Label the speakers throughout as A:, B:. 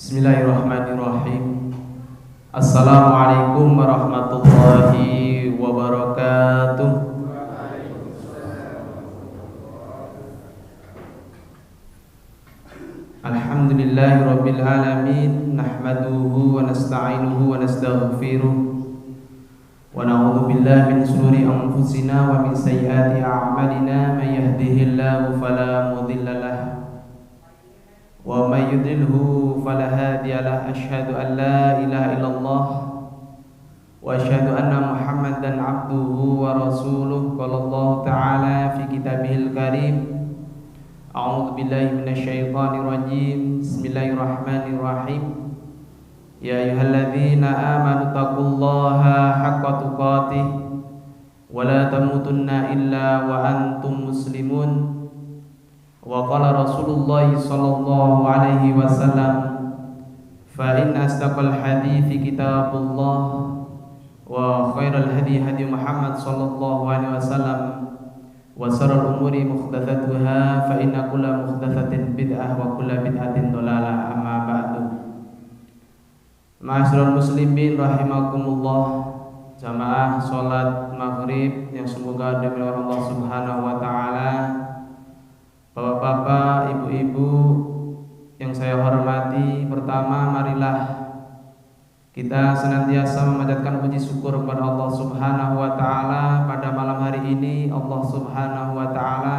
A: Bismillahirrahmanirrahim. Assalamualaikum warahmatullahi wabarakatuh. Alhamdulillahirabbil alamin, nahmaduhu wa nasta'inuhu wa nastaghfiruh wa na'udzu billahi min shururi anfusina wa min sayyiati a'malina, may yahdihillahu fala mudilla lahu wa may yudlilhu fala hadiya lahu. Asyhadu an la ilaha illallah wa asyhadu anna Muhammadan abduhu wa rasuluh. Qala Allah ta'ala fi kitabihil karim, a'udzu billahi minasyaitonir rajim. Bismillahirrahmanirrahim. Ya ayyuhalladzina amanu taqullaha haqqa tuqatih wa la tamutunna illa wa antum muslimun. Wa qala Rasulullah sallallahu alaihi wasallam, fa inna asdaqal hadithi kitabullah wa khairal hadi hadi Muhammad sallallahu alaihi wasallam wa sharral umuri muhdatsatuha fa inna kulla muhdatsatin bid'ah wa kulla bid'atin dhalalah. Amma ba'du. Ma'asyiral muslimin rahimakumullah, jamaah salat maghrib yang semoga dimuliakan Allah Subhanahu wa taala. Bapak-bapak, ibu-ibu yang saya hormati, pertama marilah kita senantiasa memanjatkan puji syukur kepada Allah Subhanahu wa taala. Pada malam hari ini Allah Subhanahu wa taala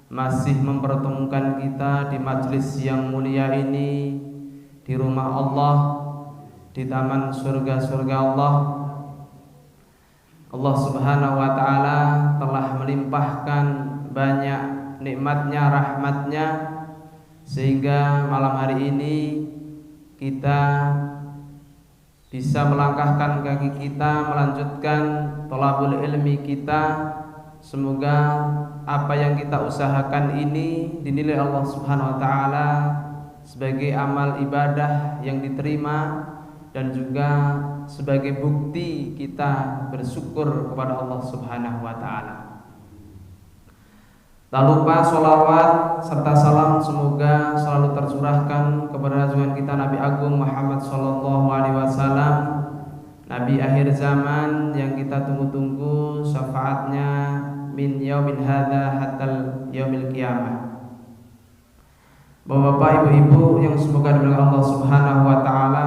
A: masih mempertemukan kita di majelis yang mulia ini, di rumah Allah, di taman surga-surga Allah. Allah Subhanahu wa taala telah melimpahkan banyak nikmatnya, rahmatnya, sehingga malam hari ini kita bisa melangkahkan kaki kita melanjutkan thalabul ilmi kita. Semoga apa yang kita usahakan ini dinilai Allah Subhanahu wa taala sebagai amal ibadah yang diterima dan juga sebagai bukti kita bersyukur kepada Allah Subhanahu wa taala. Tak lupa sholawat serta salam semoga selalu tercurahkan kepada junjungan kita Nabi Agung Muhammad sallallahu alaihi wasallam, Nabi akhir zaman yang kita tunggu-tunggu syafaatnya min yaumin hadza hatta yaumil qiyamah. Bapak-bapak, ibu-ibu yang semoga dimuliakan Allah Subhanahu wa taala,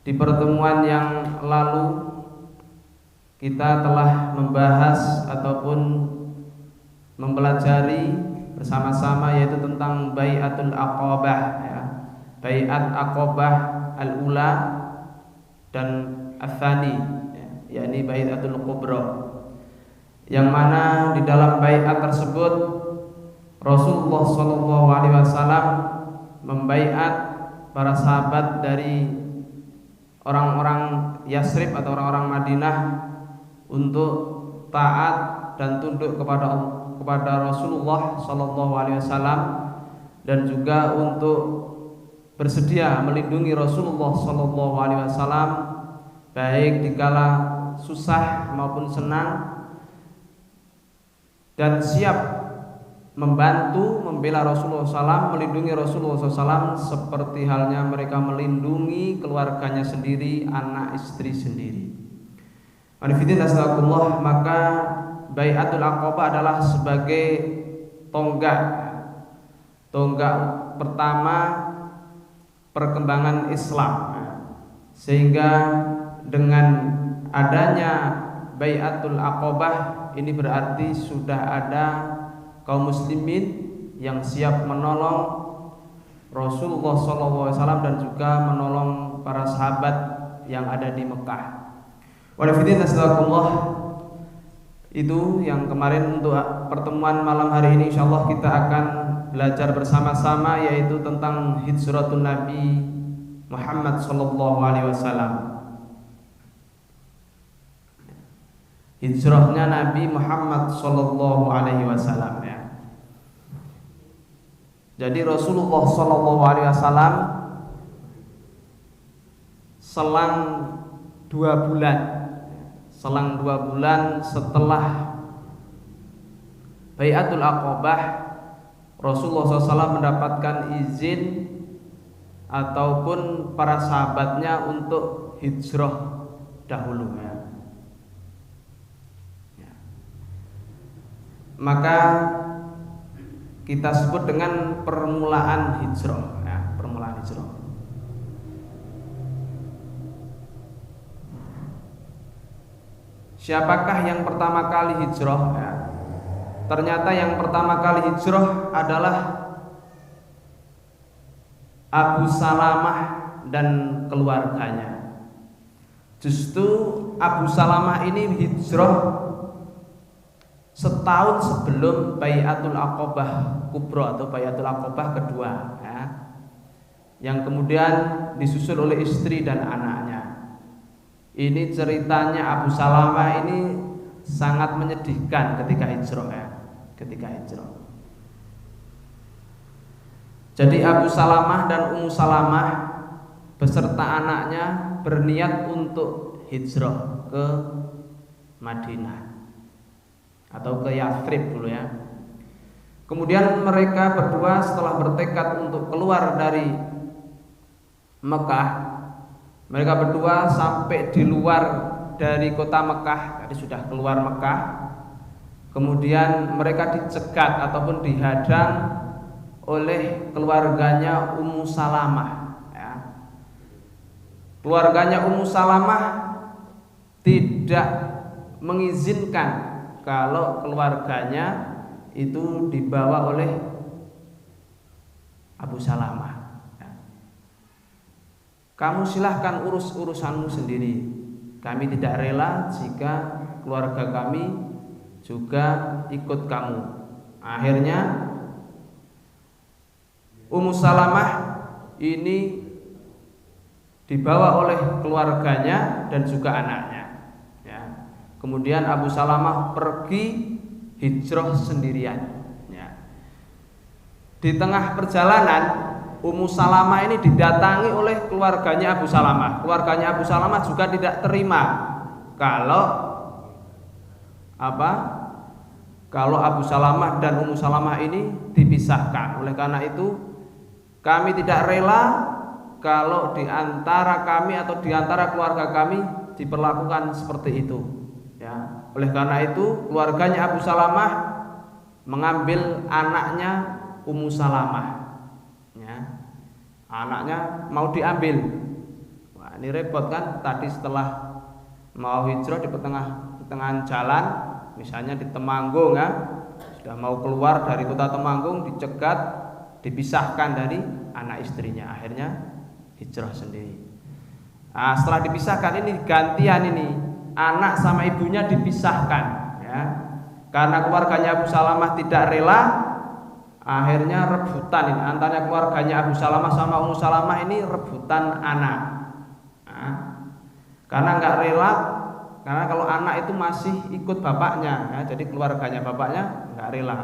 A: di pertemuan yang lalu kita telah membahas ataupun mempelajari bersama-sama yaitu tentang bai'atul aqabah, ya. Bai'at aqabah al-ula dan ats-tsani, ya, yakni bai'atul kubra, yang mana di dalam bai'at tersebut Rasulullah sallallahu alaihi wasallam membai'at para sahabat dari orang-orang Yasrib atau orang-orang Madinah untuk taat dan tunduk kepada Rasulullah sallallahu alaihi wasallam, dan juga untuk bersedia melindungi Rasulullah sallallahu alaihi wasallam baik dikala susah maupun senang, dan siap membantu membela Rasulullah SAW, melindungi Rasulullah SAW seperti halnya mereka melindungi keluarganya sendiri, anak istri sendiri. Maka bai'atul aqabah adalah sebagai tonggak pertama perkembangan Islam, sehingga dengan adanya bai'atul aqabah ini berarti sudah ada kaum muslimin yang siap menolong Rasulullah SAW dan juga menolong para sahabat yang ada di Mekah. Itu yang kemarin. Untuk pertemuan malam hari ini insyaallah kita akan belajar bersama-sama yaitu tentang hijratun Nabi Muhammad sallallahu alaihi wasallam. Hijrahnya Nabi Muhammad sallallahu alaihi wasallam, ya. Jadi Rasulullah sallallahu alaihi wasallam selang 2 bulan setelah bai'atul aqabah, Rasulullah SAW mendapatkan izin ataupun para sahabatnya untuk hijrah dahulu ya. Maka kita sebut dengan permulaan hijrah ya, permulaan hijrah. Siapakah yang pertama kali hijrah ya? Ternyata yang pertama kali hijrah adalah Abu Salamah dan keluarganya. Justru Abu Salamah ini hijrah setahun sebelum Bai'atul Aqabah Kubra atau Bai'atul Aqabah kedua ya, yang kemudian disusul oleh istri dan anaknya. Ini ceritanya Abu Salamah ini sangat menyedihkan ketika hijrah ya, ketika hijrah. Jadi Abu Salamah dan Ummu Salamah beserta anaknya berniat untuk hijrah ke Madinah atau ke Yathrib dulu ya. Kemudian mereka berdua setelah bertekad untuk keluar dari Mekah, mereka berdua sampai di luar dari kota Mekah, jadi sudah keluar Mekah. Kemudian mereka dicegat ataupun dihadang oleh keluarganya Ummu Salamah ya. Keluarganya Ummu Salamah tidak mengizinkan kalau keluarganya itu dibawa oleh Abu Salamah ya. Kamu silahkan urus urusanmu sendiri, kami tidak rela jika keluarga kami juga ikut kamu. Akhirnya Ummu Salamah ini dibawa oleh keluarganya dan juga anaknya ya. Kemudian Abu Salamah pergi hijrah sendirian ya. Di tengah perjalanan Ummu Salamah ini didatangi oleh keluarganya Abu Salamah. Keluarganya Abu Salamah juga tidak terima kalau Abu Salamah dan Ummu Salamah ini dipisahkan. Oleh karena itu kami tidak rela kalau di antara kami atau di antara keluarga kami diperlakukan seperti itu ya. Oleh karena itu keluarganya Abu Salamah mengambil anaknya Ummu Salamah ya. Anaknya mau diambil. Wah, ini repot kan. Tadi setelah mau hijrah di pertengahan jalan, misalnya di Temanggung ya, sudah mau keluar dari kota Temanggung, dicegat, dipisahkan dari anak istrinya, akhirnya hijrah sendiri. Nah, setelah dipisahkan ini gantian ini anak sama ibunya dipisahkan ya. Karena keluarganya Abu Salamah tidak rela, akhirnya rebutan ini antara keluarganya Abu Salamah sama Ummu Salamah ini rebutan anak. Nah, karena nggak rela, karena kalau anak itu masih ikut bapaknya ya, jadi keluarganya bapaknya nggak rela,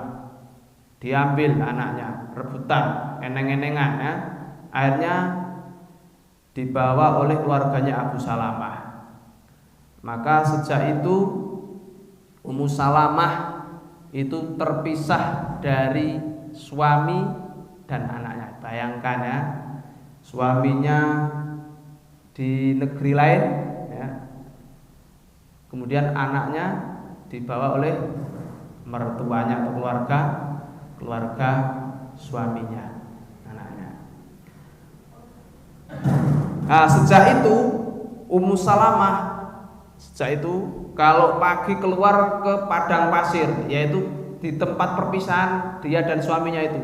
A: diambil anaknya, rebutan, eneng-enengan ya. Akhirnya dibawa oleh keluarganya Abu Salamah. Maka sejak itu Ummu Salamah itu terpisah dari suami dan anaknya. Bayangkan ya, suaminya di negeri lain ya, kemudian anaknya dibawa oleh mertuanya atau keluarga suaminya, anaknya. Nah, sejak itu Ummu Salamah kalau pagi keluar ke padang pasir, yaitu di tempat perpisahan dia dan suaminya itu,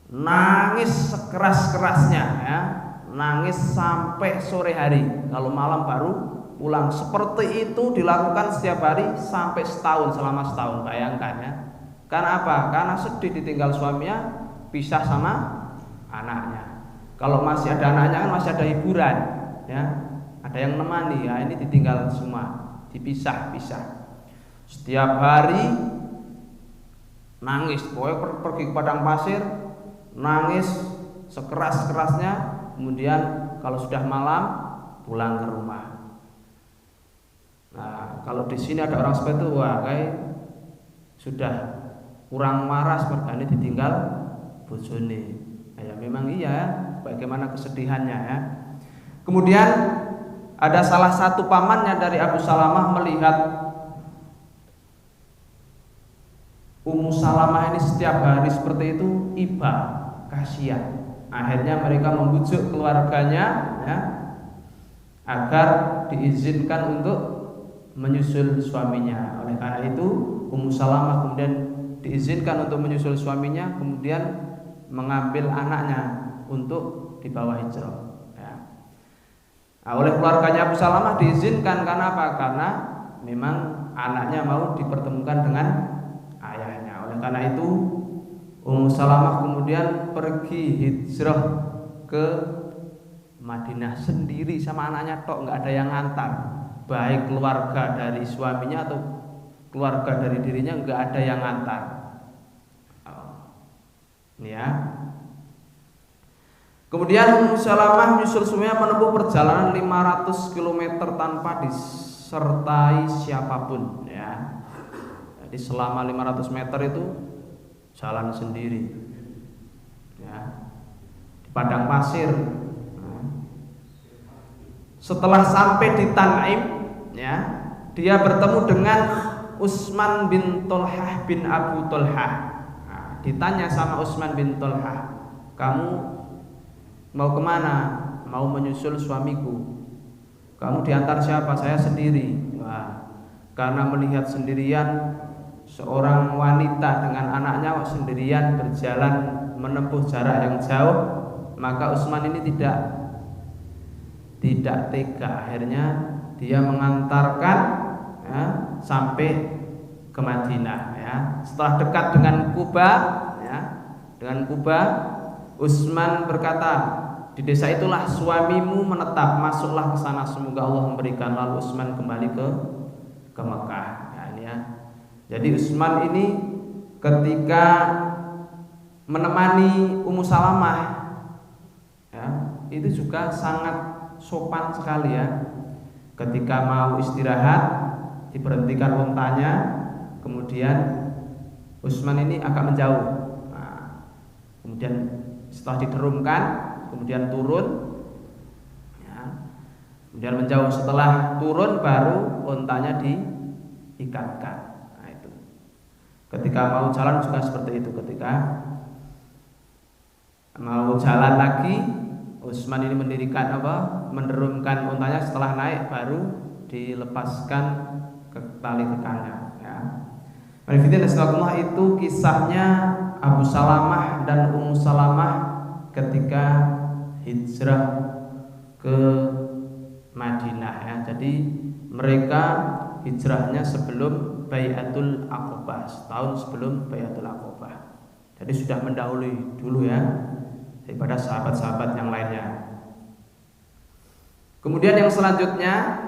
A: nangis sekeras-kerasnya ya, nangis sampai sore hari. Kalau malam baru pulang. Seperti itu dilakukan setiap hari sampai selama setahun. Bayangkan ya. Karena apa? Karena sedih ditinggal suaminya, pisah sama anaknya. Kalau masih ada anaknya kan masih ada hiburan ya, ada yang menemani ya. Ini ditinggal semua, dipisah. Setiap hari nangis, pokoknya pergi ke padang pasir, nangis sekeras-kerasnya. Kemudian kalau sudah malam pulang ke rumah. Nah, kalau di sini ada orang seperti itu, wah kayak sudah kurang waras, mergane ditinggal bojone. Ya memang iya, bagaimana kesedihannya ya. Kemudian ada salah satu pamannya dari Abu Salamah melihat Ummu Salamah ini setiap hari seperti itu, iba, kasihan. Akhirnya mereka membujuk keluarganya ya, agar diizinkan untuk menyusul suaminya. Oleh karena itu Ummu Salamah kemudian diizinkan untuk menyusul suaminya, kemudian mengambil anaknya untuk dibawa hijrah ya. Nah, oleh keluarganya Abu Salamah diizinkan karena apa? Karena memang anaknya mau dipertemukan dengan ayahnya. Oleh karena itu Ummu Salamah kemudian pergi hijrah ke Madinah sendiri sama anaknya tok, nggak ada yang ngantar. Baik keluarga dari suaminya atau keluarga dari dirinya nggak ada yang ngantar. Ya. Kemudian Ummu Salamah menyusul suaminya menempuh perjalanan 500 km tanpa disertai siapapun ya. Jadi selama 500 meter itu jalan sendiri ya, di padang pasir. Setelah sampai di Tan'im ya, dia bertemu dengan Utsman bin Tolhah bin Abu Tolhah. Nah, ditanya sama Utsman bin Tolhah, kamu mau kemana? Mau menyusul suamiku. Kamu diantar siapa? Saya sendiri. Wah, karena melihat sendirian seorang wanita dengan anaknya sendirian berjalan menempuh jarak yang jauh, maka Utsman ini tidak tega. Akhirnya dia mengantarkan ya, sampai ke Madinah ya. Setelah dekat dengan Kuba ya, Utsman berkata, di desa itulah suamimu menetap, masuklah ke sana, semoga Allah memberikan. Lalu Utsman kembali ke Mekah ya, ini ya. Jadi Utsman ini ketika menemani Ummu Salamah ya, itu juga sangat sopan sekali ya. Ketika mau istirahat diberhentikan untanya, kemudian Utsman ini agak menjauh. Nah, kemudian setelah diderumkan, kemudian turun ya, kemudian menjauh. Setelah turun baru untanya diikatkan. Nah, itu ketika mau jalan juga seperti itu. Ketika mau jalan lagi, Utsman ini mendirikan menderumkan untanya, setelah naik baru dilepaskan ke tali kekannya ya. Itu kisahnya Abu Salamah dan Ummu Salamah ketika hijrah ke Madinah ya. Jadi mereka hijrahnya sebelum Bai'atul Aqabah, setahun sebelum Bai'atul Aqabah. Jadi sudah mendahului dulu ya daripada sahabat-sahabat yang lainnya. Kemudian yang selanjutnya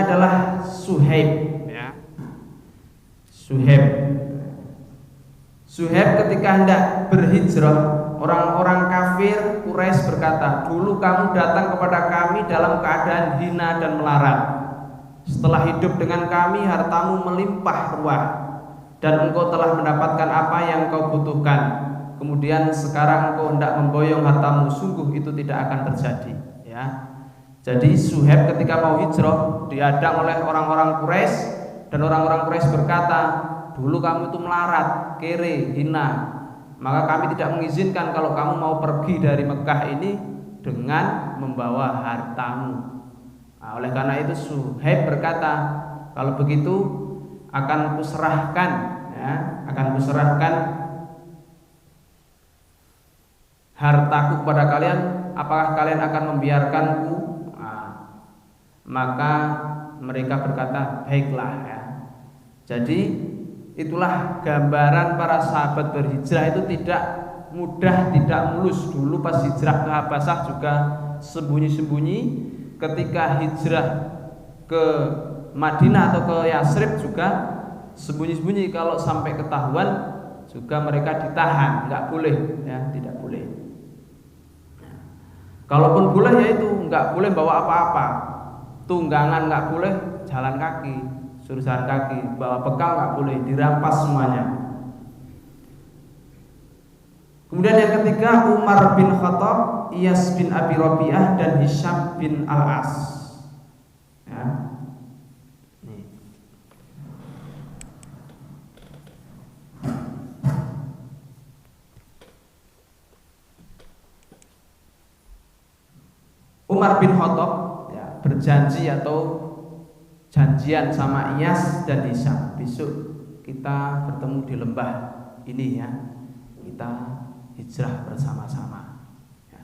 A: adalah Suhaib ya. Suhaib ketika hendak berhijrah, orang-orang kafir Quraisy berkata, dulu kamu datang kepada kami dalam keadaan hina dan melarat. Setelah hidup dengan kami, hartamu melimpah ruah dan engkau telah mendapatkan apa yang kau butuhkan. Kemudian sekarang engkau hendak memboyong hartamu, sungguh itu tidak akan terjadi ya. Jadi Suhaib ketika mau hijrah dihadang oleh orang-orang Quraisy, dan orang-orang Quraisy berkata, dulu kamu itu melarat, kere, hina, maka kami tidak mengizinkan kalau kamu mau pergi dari Mekah ini dengan membawa hartamu. Nah, oleh karena itu Suhaib berkata, kalau begitu akan kuserahkan hartaku kepada kalian, apakah kalian akan membiarkanku? Nah, maka mereka berkata, baiklah ya. Jadi itulah gambaran para sahabat berhijrah itu tidak mudah, tidak mulus. Dulu pas hijrah ke Habasah juga sembunyi-sembunyi, ketika hijrah ke Madinah atau ke Yasrib juga sembunyi-sembunyi. Kalau sampai ketahuan juga mereka ditahan, nggak boleh ya, tidak boleh. Kalaupun boleh ya itu nggak boleh bawa apa-apa, tunggangan nggak boleh, jalan kaki, suruh jalan kaki, bawa bekal nggak boleh, dirampas semuanya. Kemudian yang ketiga Umar bin Khattab, Iyas bin Abi Rabi'ah, dan Hisham bin Al-As. Ya. Nih. Umar bin Khattab ya, berjanji atau janjian sama Iyas dan Hisham, besok kita bertemu di lembah ini ya, kita hijrah bersama-sama ya.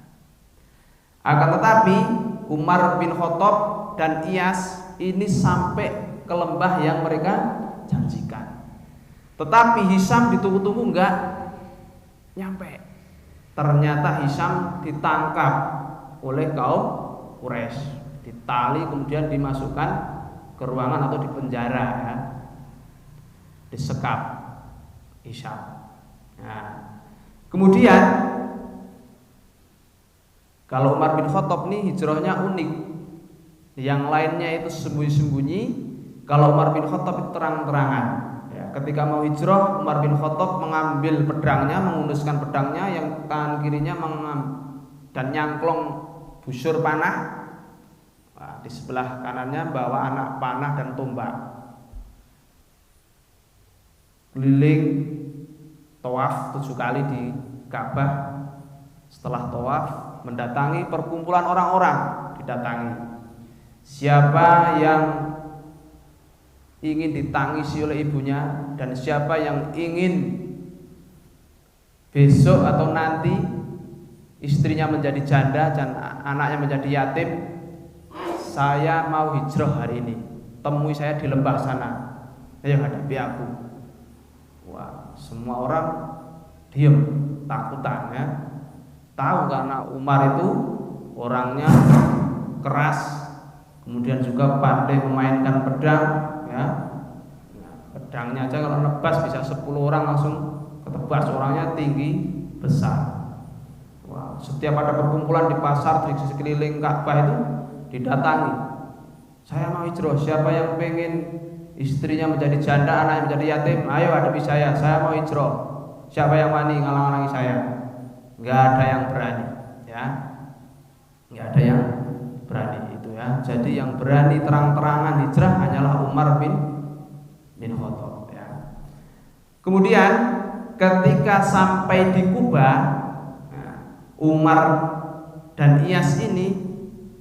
A: Akan tetapi Umar bin Khattab dan Iyas ini sampai ke lembah yang mereka janjikan, tetapi Hisham ditunggu-tunggu enggak nyampe. Ternyata Hisham ditangkap oleh kaum Quraisy, ditali kemudian dimasukkan ke ruangan atau di penjara ya. Disekap Hisham. Nah, kemudian kalau Umar bin Khattab nih hijrahnya unik. Yang lainnya itu sembunyi-sembunyi, kalau Umar bin Khattab itu terang-terangan. Ya, ketika mau hijrah, Umar bin Khattab mengambil pedangnya, mengunduskan pedangnya, yang kanan kirinya dan nyangklong busur panah. Nah, di sebelah kanannya bawa anak panah dan tombak. Keliling tawaf 7 kali di Ka'bah. Setelah tawaf mendatangi perkumpulan orang-orang, didatangi. Siapa yang ingin ditangisi oleh ibunya dan siapa yang ingin besok atau nanti istrinya menjadi janda dan anaknya menjadi yatim, saya mau hijrah hari ini, temui saya di lembah sana, ayo hadapi aku. Wah, semua orang diam, takutan ya. Tahu karena Umar itu orangnya keras, kemudian juga pandai memainkan pedang ya. Pedangnya aja kalau nebas bisa 10 orang langsung ketebas, orangnya tinggi besar. Wah, setiap ada perkumpulan di pasar di sekeliling Ka'bah itu didatangi. Saya mau hijrah, siapa yang pengen istrinya menjadi janda, anaknya menjadi yatim, ayo hadapi saya mau hijrah. Siapa yang wani ngalang-alangi saya? Enggak ada yang berani ya. Enggak ada yang berani itu ya. Jadi yang berani terang-terangan hijrah hanyalah Umar bin Khattab ya. Kemudian ketika sampai di Kuba, Umar dan Iyas ini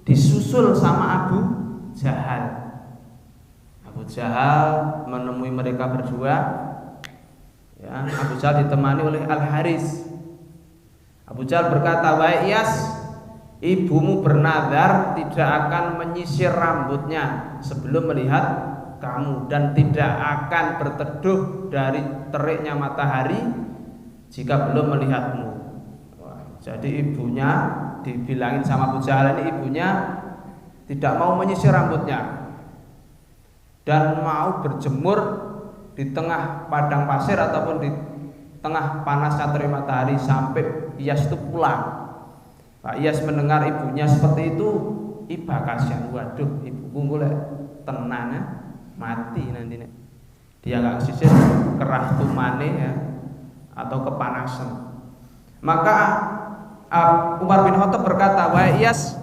A: disusul sama Abu Jahal. Abu Jahal menemui mereka berdua ya. Abu Jahal ditemani oleh Al-Haris. Abu Jahal berkata, "Wahai Iyas, ibumu bernadar tidak akan menyisir rambutnya sebelum melihat kamu dan tidak akan berteduh dari teriknya matahari jika belum melihatmu." Wah, jadi ibunya dibilangin sama Abu Jahal ini, ibunya tidak mau menyisir rambutnya dan mau berjemur di tengah padang pasir ataupun di tengah panasnya terik matahari sampai Iyas itu pulang. Pak Iyas mendengar ibunya seperti itu, iba kasihan, waduh ibuku golek tenan ya, mati nanti nih. Dia nggak sisir kerah tumane ya, atau kepanasan. Maka Umar bin Khattab berkata, "Wahai Iyas,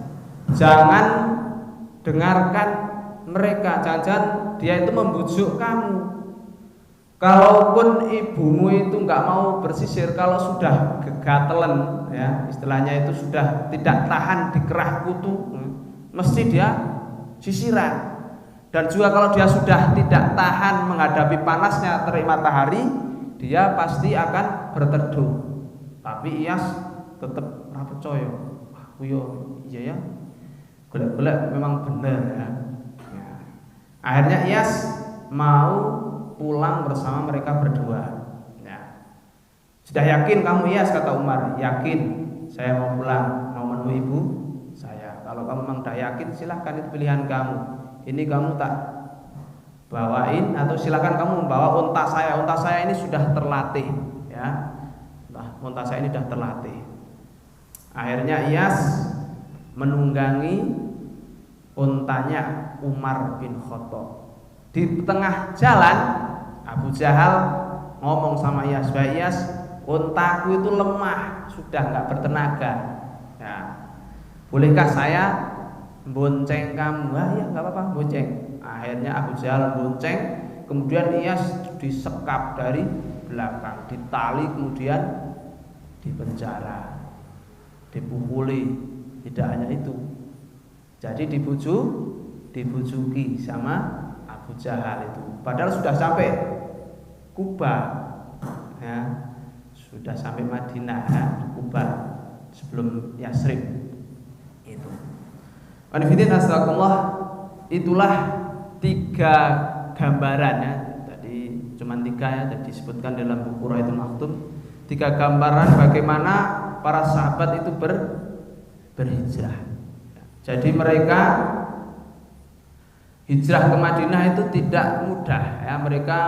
A: jangan dengarkan mereka, jangan-jangan dia itu membujuk kamu. Kalaupun ibumu itu nggak mau bersisir, kalau sudah kegatelen ya, istilahnya itu sudah tidak tahan di kerah kutu, mesti dia sisiran. Dan juga kalau dia sudah tidak tahan menghadapi panasnya terik matahari, dia pasti akan berteduh." Tapi Iyas tetap ora percaya. Wah, iya ya. Golek-golek memang benar ya. Akhirnya Iyas mau pulang bersama mereka berdua ya. "Sudah yakin kamu Iyas?" kata Umar. "Yakin, saya mau pulang, mau menemui ibu saya. Kalau kamu memang sudah yakin, silahkan, itu pilihan kamu. Ini kamu tak bawain atau silahkan kamu membawa unta saya. Unta saya ini sudah terlatih ya. Unta saya ini sudah terlatih." Akhirnya Iyas menunggangi untanya Umar bin Khattab. Di tengah jalan Abu Jahal ngomong sama Iyas, "Wahai Iyas, untaku itu lemah, sudah nggak bertenaga. Ya. Bolehkah saya bonceng kamu? Ah ya nggak apa-apa, bonceng. Akhirnya Abu Jahal bonceng, kemudian ia disekap dari belakang, ditali, kemudian dipenjara, dipukuli. Tidak hanya itu, jadi dibujuki sama Abu Jahal itu. Padahal sudah sampai Kuba, ya, sudah sampai Madinah, ya, Kuba sebelum Yasrib itu. Anifidin astagfirullah, itulah 3 gambaran ya. Tadi cuma 3 ya, tadi disebutkan dalam buku Raihul Maktum. 3 gambaran bagaimana para sahabat itu berhijrah. Jadi mereka hijrah ke Madinah itu tidak mudah ya. Mereka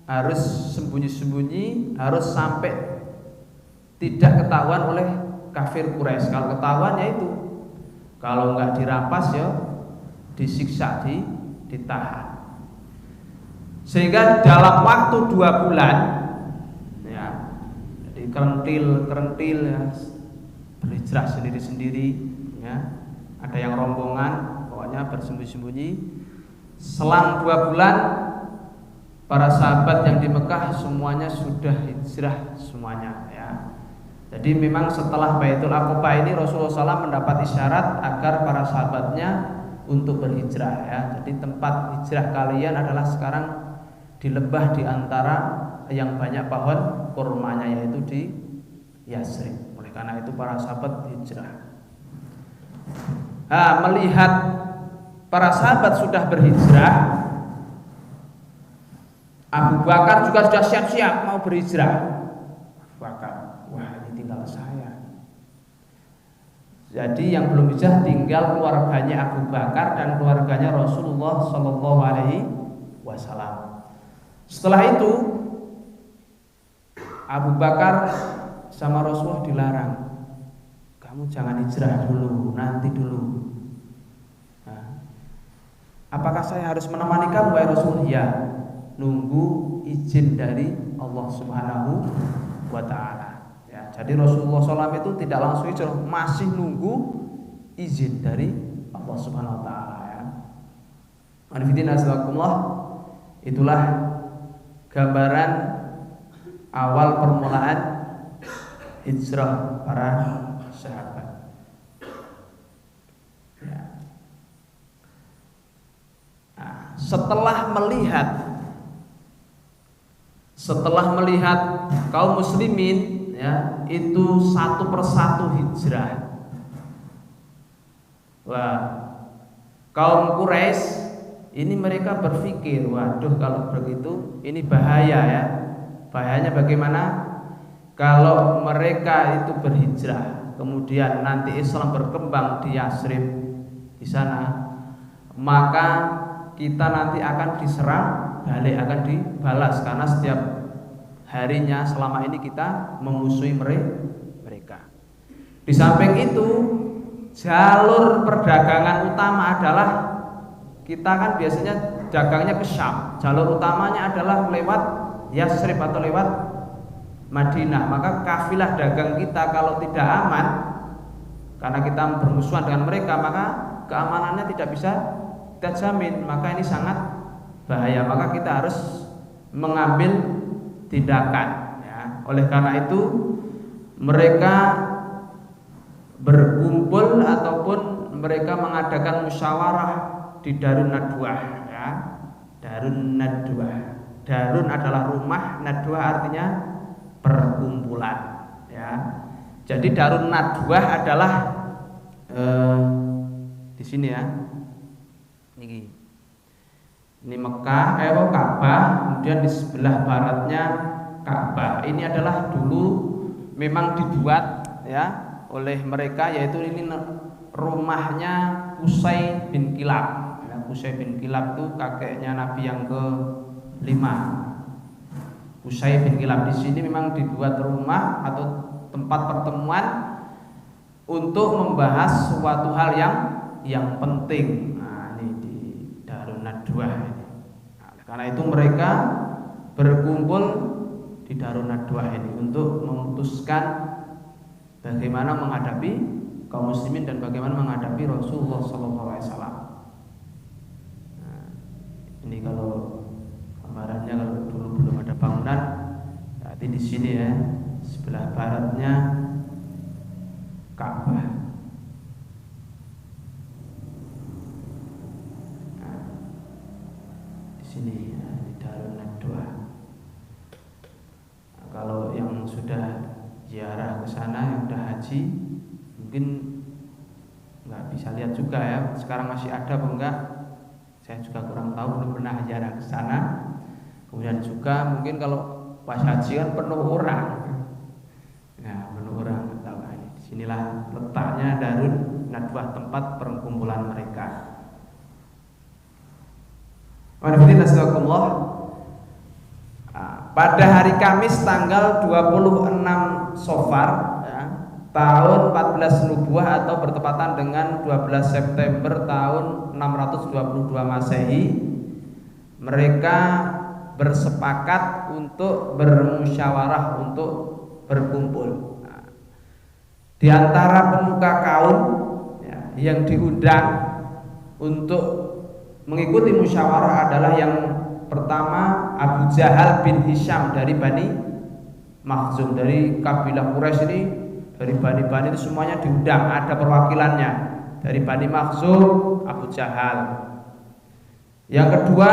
A: harus sembunyi-sembunyi, harus sampai tidak ketahuan oleh kafir Quraisy. Kalau ketahuan ya itu, kalau nggak dirampas ya disiksa, ditahan. Sehingga dalam waktu 2 bulan ya, jadi kerentil ya, berhijrah sendiri-sendiri ya. Ada yang rombongan, pokoknya bersembunyi-sembunyi. Selang 2 bulan para sahabat yang di Mekah semuanya sudah hijrah semuanya ya. Jadi memang setelah Baitul Aqabah ini Rasulullah SAW mendapat isyarat agar para sahabatnya untuk berhijrah ya. Jadi tempat hijrah kalian adalah sekarang di lembah di antara yang banyak pohon kurmanya, yaitu di Yasrib. Oleh karena itu para sahabat hijrah. Melihat para sahabat sudah berhijrah, Abu Bakar juga sudah siap-siap mau berhijrah. Abu Bakar, wah ini tinggal saya. Jadi yang belum hijrah tinggal keluarganya Abu Bakar dan keluarganya Rasulullah Shallallahu Alaihi Wasallam. Setelah itu Abu Bakar sama Rasulullah dilarang, kamu jangan hijrah dulu, nanti dulu. Nah, apakah saya harus menemani kamu wahai Rasul? Ya, nunggu izin dari Allah Subhanahu wa Ta'ala ya. Jadi Rasulullah SAW itu tidak langsung hijrah, masih nunggu izin dari Allah Subhanahu wa Ta'ala ya. Anifidin astagfirullah, itulah gambaran awal permulaan hijrah para sahabat ya. Nah, setelah melihat kaum muslimin ya itu satu persatu hijrah, wah, kaum Quraisy ini mereka berpikir, waduh kalau begitu ini bahaya ya. Bahayanya bagaimana? Kalau mereka itu berhijrah, kemudian nanti Islam berkembang di Yasrib di sana, maka kita nanti akan diserang balik, akan dibalas, karena setiap harinya selama ini kita memusuhi mereka. Di samping itu, jalur perdagangan utama adalah kita kan biasanya dagangnya ke Syam. Jalur utamanya adalah lewat Yasrib atau lewat Madinah. Maka kafilah dagang kita kalau tidak aman, karena kita bermusuhan dengan mereka, maka keamanannya tidak bisa kita jamin. Maka ini sangat bahaya. Maka kita harus mengambil tindakan ya. Oleh karena itu mereka berkumpul ataupun mereka mengadakan musyawarah di Darun Nadwah ya. Darun Nadwah. Darun adalah rumah, Nadwah artinya perkumpulan ya. Jadi Darun Nadwah adalah di sini ya. Ini Mekah, Ka'bah, kemudian di sebelah baratnya Ka'bah. Ini adalah dulu memang dibuat ya oleh mereka, yaitu ini rumahnya Qusay bin Kilab. Ya, Qusay bin Kilab itu kakeknya Nabi yang ke-5. Qusay bin Kilab di sini memang dibuat rumah atau tempat pertemuan untuk membahas suatu hal yang penting. Nah, ini di Darun Nadwah ini. Nah, karena itu mereka berkumpul di Darun Nadwah ini untuk memutuskan bagaimana menghadapi kaum muslimin dan bagaimana menghadapi Rasulullah SAW. Nah, ini kalau gambarannya, kalau dulu belum ada bangunan, berarti di sini ya, sebelah baratnya Ka'bah. Nah, di sini ya, di Darun Nadwah. Nah, kalau yang sudah ziarah ke sana, yang udah haji, mungkin nggak bisa lihat juga ya. Sekarang masih ada apa enggak? Saya juga kurang tahu, belum pernah ziarah ke sana. Kemudian juga mungkin kalau pas haji kan penuh orang. Nah, penuh orang. Tahu ini. Disinilah letaknya Darun Nadwah, tempat perkumpulan mereka. Pada hari Kamis tanggal 26 Safar ya, tahun 14 Nubuwah atau bertepatan dengan 12 September tahun 622 Masehi, mereka bersepakat untuk bermusyawarah, untuk berkumpul. Nah, di antara pemuka kaum ya, yang diundang untuk mengikuti musyawarah adalah yang pertama Abu Jahal bin Hisham dari Bani Makhzum, dari kabilah Quraisy ini, dari Bani itu semuanya diundang, ada perwakilannya. Dari Bani Makhzum Abu Jahal. Yang kedua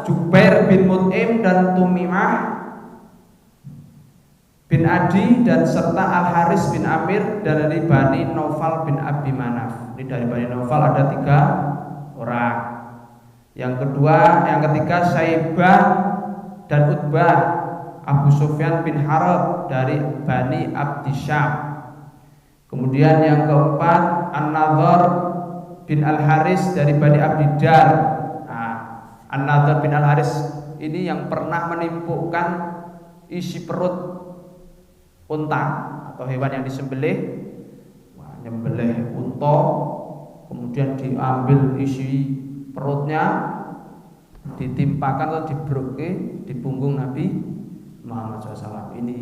A: Jubair bin Mut'im dan Tumimah bin Adi dan serta Al Haris bin Amir, dan dari Bani Naufal bin Abi Manaf. Ini dari Bani Naufal ada 3 orang. Yang ketiga Syaibah dan Utbah Abu Sufyan bin Harb dari Bani Abdi Syam. Kemudian yang keempat An-Nadhr bin Al-Haris dari Bani Abdidar. Nah, An-Nadhr bin Al-Haris ini yang pernah menimpukkan isi perut unta atau hewan yang disembelih. Nyembelih unta, kemudian diambil isi perutnya, ditimpakan atau dibroke di punggung Nabi Muhammad SAW. Ini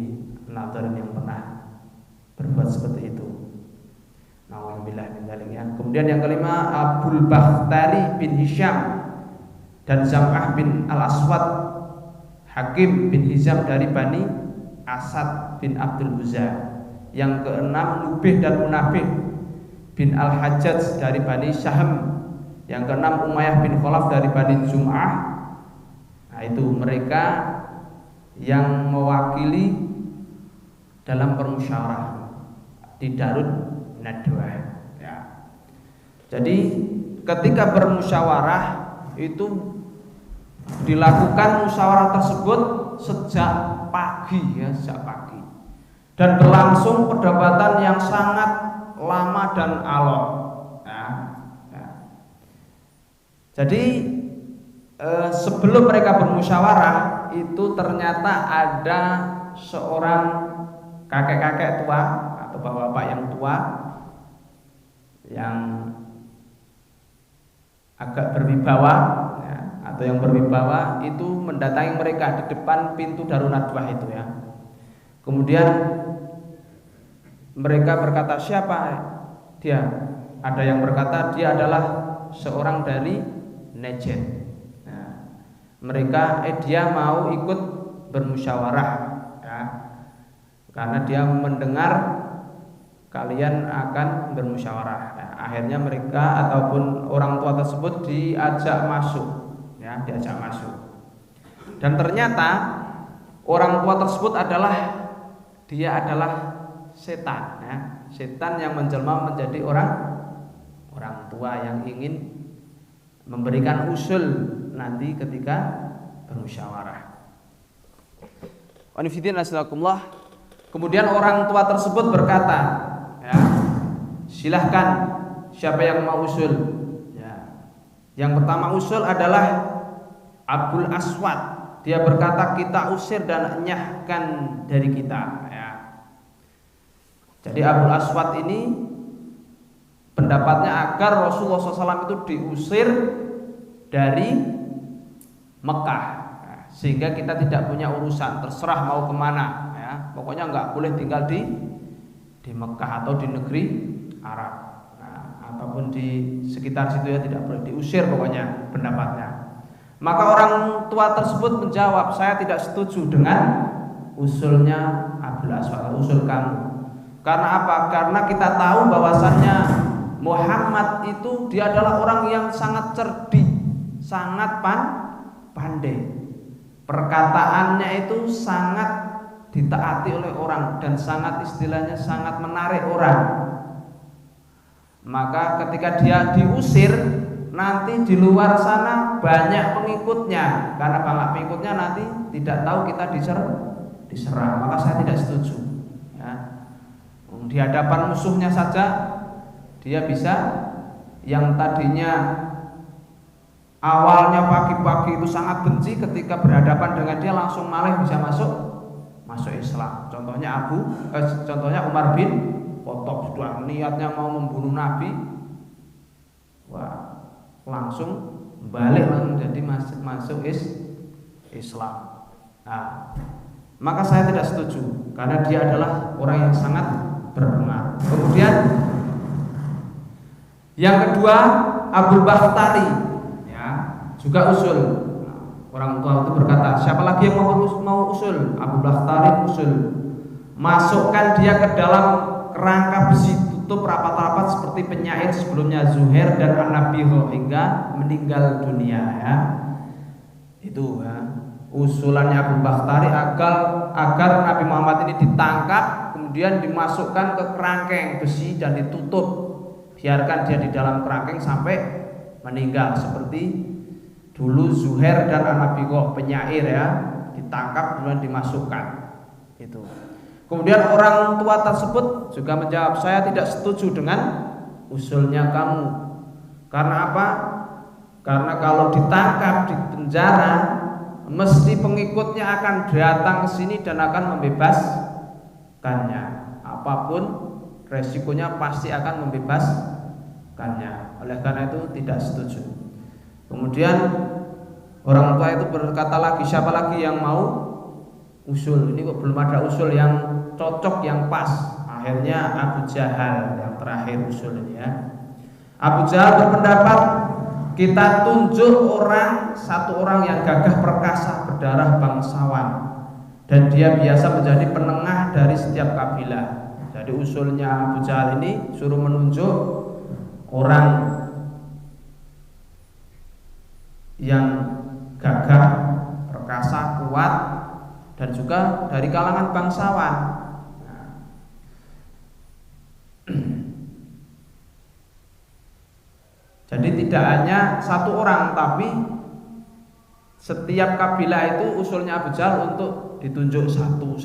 A: Nadhr yang pernah berbuat seperti itu. Nauzubillah min dzalik ya. Kemudian yang kelima Abul Bakhtari bin Hisham dan Zam'ah bin Al-Aswad Hakim bin Hizam dari Bani Asad bin Abdul Uzza. Yang keenam Nubih dan Munabih bin Al-Hajjaj dari Bani Syahm. Yang keenam Umayyah bin Khalaf dari Bani Jum'ah. Nah, itu mereka yang mewakili dalam permusyawarah di Darun Nadwah ya. Jadi ketika bermusyawarah itu dilakukan musyawarah tersebut sejak pagi ya, sejak pagi, dan berlangsung perdebatan yang sangat lama dan alot ya. Jadi sebelum mereka bermusyawarah itu ternyata ada seorang kakek-kakek tua atau bapak-bapak yang tua yang agak berwibawa ya, atau yang berwibawa itu mendatangi mereka di depan pintu Darun Nadwah itu ya. Kemudian mereka berkata, siapa dia? Ada yang berkata dia adalah seorang dari Najd. Nah, mereka dia mau ikut bermusyawarah ya, karena dia mendengar kalian akan bermusyawarah ya. Akhirnya mereka ataupun orang tua tersebut diajak masuk ya, diajak masuk. Dan ternyata orang tua tersebut adalah setan ya. Setan yang menjelma menjadi orang tua yang ingin memberikan usul nanti ketika bermusyawarah. Wanifidin asalakumullah. Kemudian orang tua tersebut berkata, ya, silahkan siapa yang mau usul. Ya. Yang pertama usul adalah Abul Aswad. Dia berkata kita usir dan enyahkan dari kita. Ya. Jadi Abul Aswad ini pendapatnya agar Rasulullah SAW itu diusir dari Mekah. Nah, sehingga kita tidak punya urusan, terserah mau kemana ya. Pokoknya nggak boleh tinggal di Mekah atau di negeri Arab, ataupun di sekitar situ ya, tidak boleh, diusir pokoknya pendapatnya. Maka orang tua tersebut menjawab, saya tidak setuju dengan usulnya Abdul Aswad, usul kamu. Karena apa? Karena kita tahu bahwasannya Muhammad itu dia adalah orang yang sangat cerdik, sangat pandai. Perkataannya itu sangat ditaati oleh orang dan sangat, istilahnya sangat menarik orang. Maka ketika dia diusir, nanti di luar sana banyak pengikutnya, karena banyak pengikutnya nanti tidak tahu kita diserang. Maka saya tidak setuju ya. Di hadapan musuhnya saja dia bisa, yang tadinya awalnya pagi-pagi itu sangat benci, ketika berhadapan dengan dia langsung malah bisa masuk Islam. Contohnya Umar bin Khattab, sudah niatnya mau membunuh Nabi, wah, langsung balik menjadi masuk Islam. Nah, maka saya tidak setuju karena dia adalah orang yang sangat berpengaruh. Kemudian yang kedua, Abu Bakhtari ya, juga usul. Orang tua itu berkata, siapa lagi yang mau usul? Abu Bakhtari usul. Masukkan dia ke dalam kerangka besi, tutup rapat-rapat seperti penyair sebelumnya Zuhair dan An-Nabiho hingga meninggal dunia ya. Itu ya, usulannya Abu Bakhtari agar Nabi Muhammad ini ditangkap, kemudian dimasukkan ke kerangkeng besi dan ditutup. Biarkan dia di dalam kerangkeng sampai meninggal, seperti dulu Zuhair dan An-Nabiho penyair ya, ditangkap kemudian dimasukkan. Itu. Kemudian orang tua tersebut juga menjawab, saya tidak setuju dengan usulnya kamu. Karena apa? Karena kalau ditangkap, di penjara, mesti pengikutnya akan datang ke sini dan akan membebaskannya. Apapun resikonya pasti akan membebaskannya. Oleh karena itu tidak setuju. Kemudian orang tua itu berkata lagi, siapa lagi yang mau usul? Ini kok belum ada usul yang cocok, yang pas. Akhirnya Abu Jahal yang terakhir usul ini ya. Abu Jahal berpendapat, kita tunjuk satu orang yang gagah perkasa, berdarah bangsawan, dan dia biasa menjadi penengah dari setiap kabilah. Jadi usulnya Abu Jahal ini suruh menunjuk orang yang gagah perkasa, kuat, dan juga dari kalangan bangsawan. Jadi tidak hanya satu orang, tapi setiap kabilah itu usulnya Abu Jahal untuk ditunjuk satu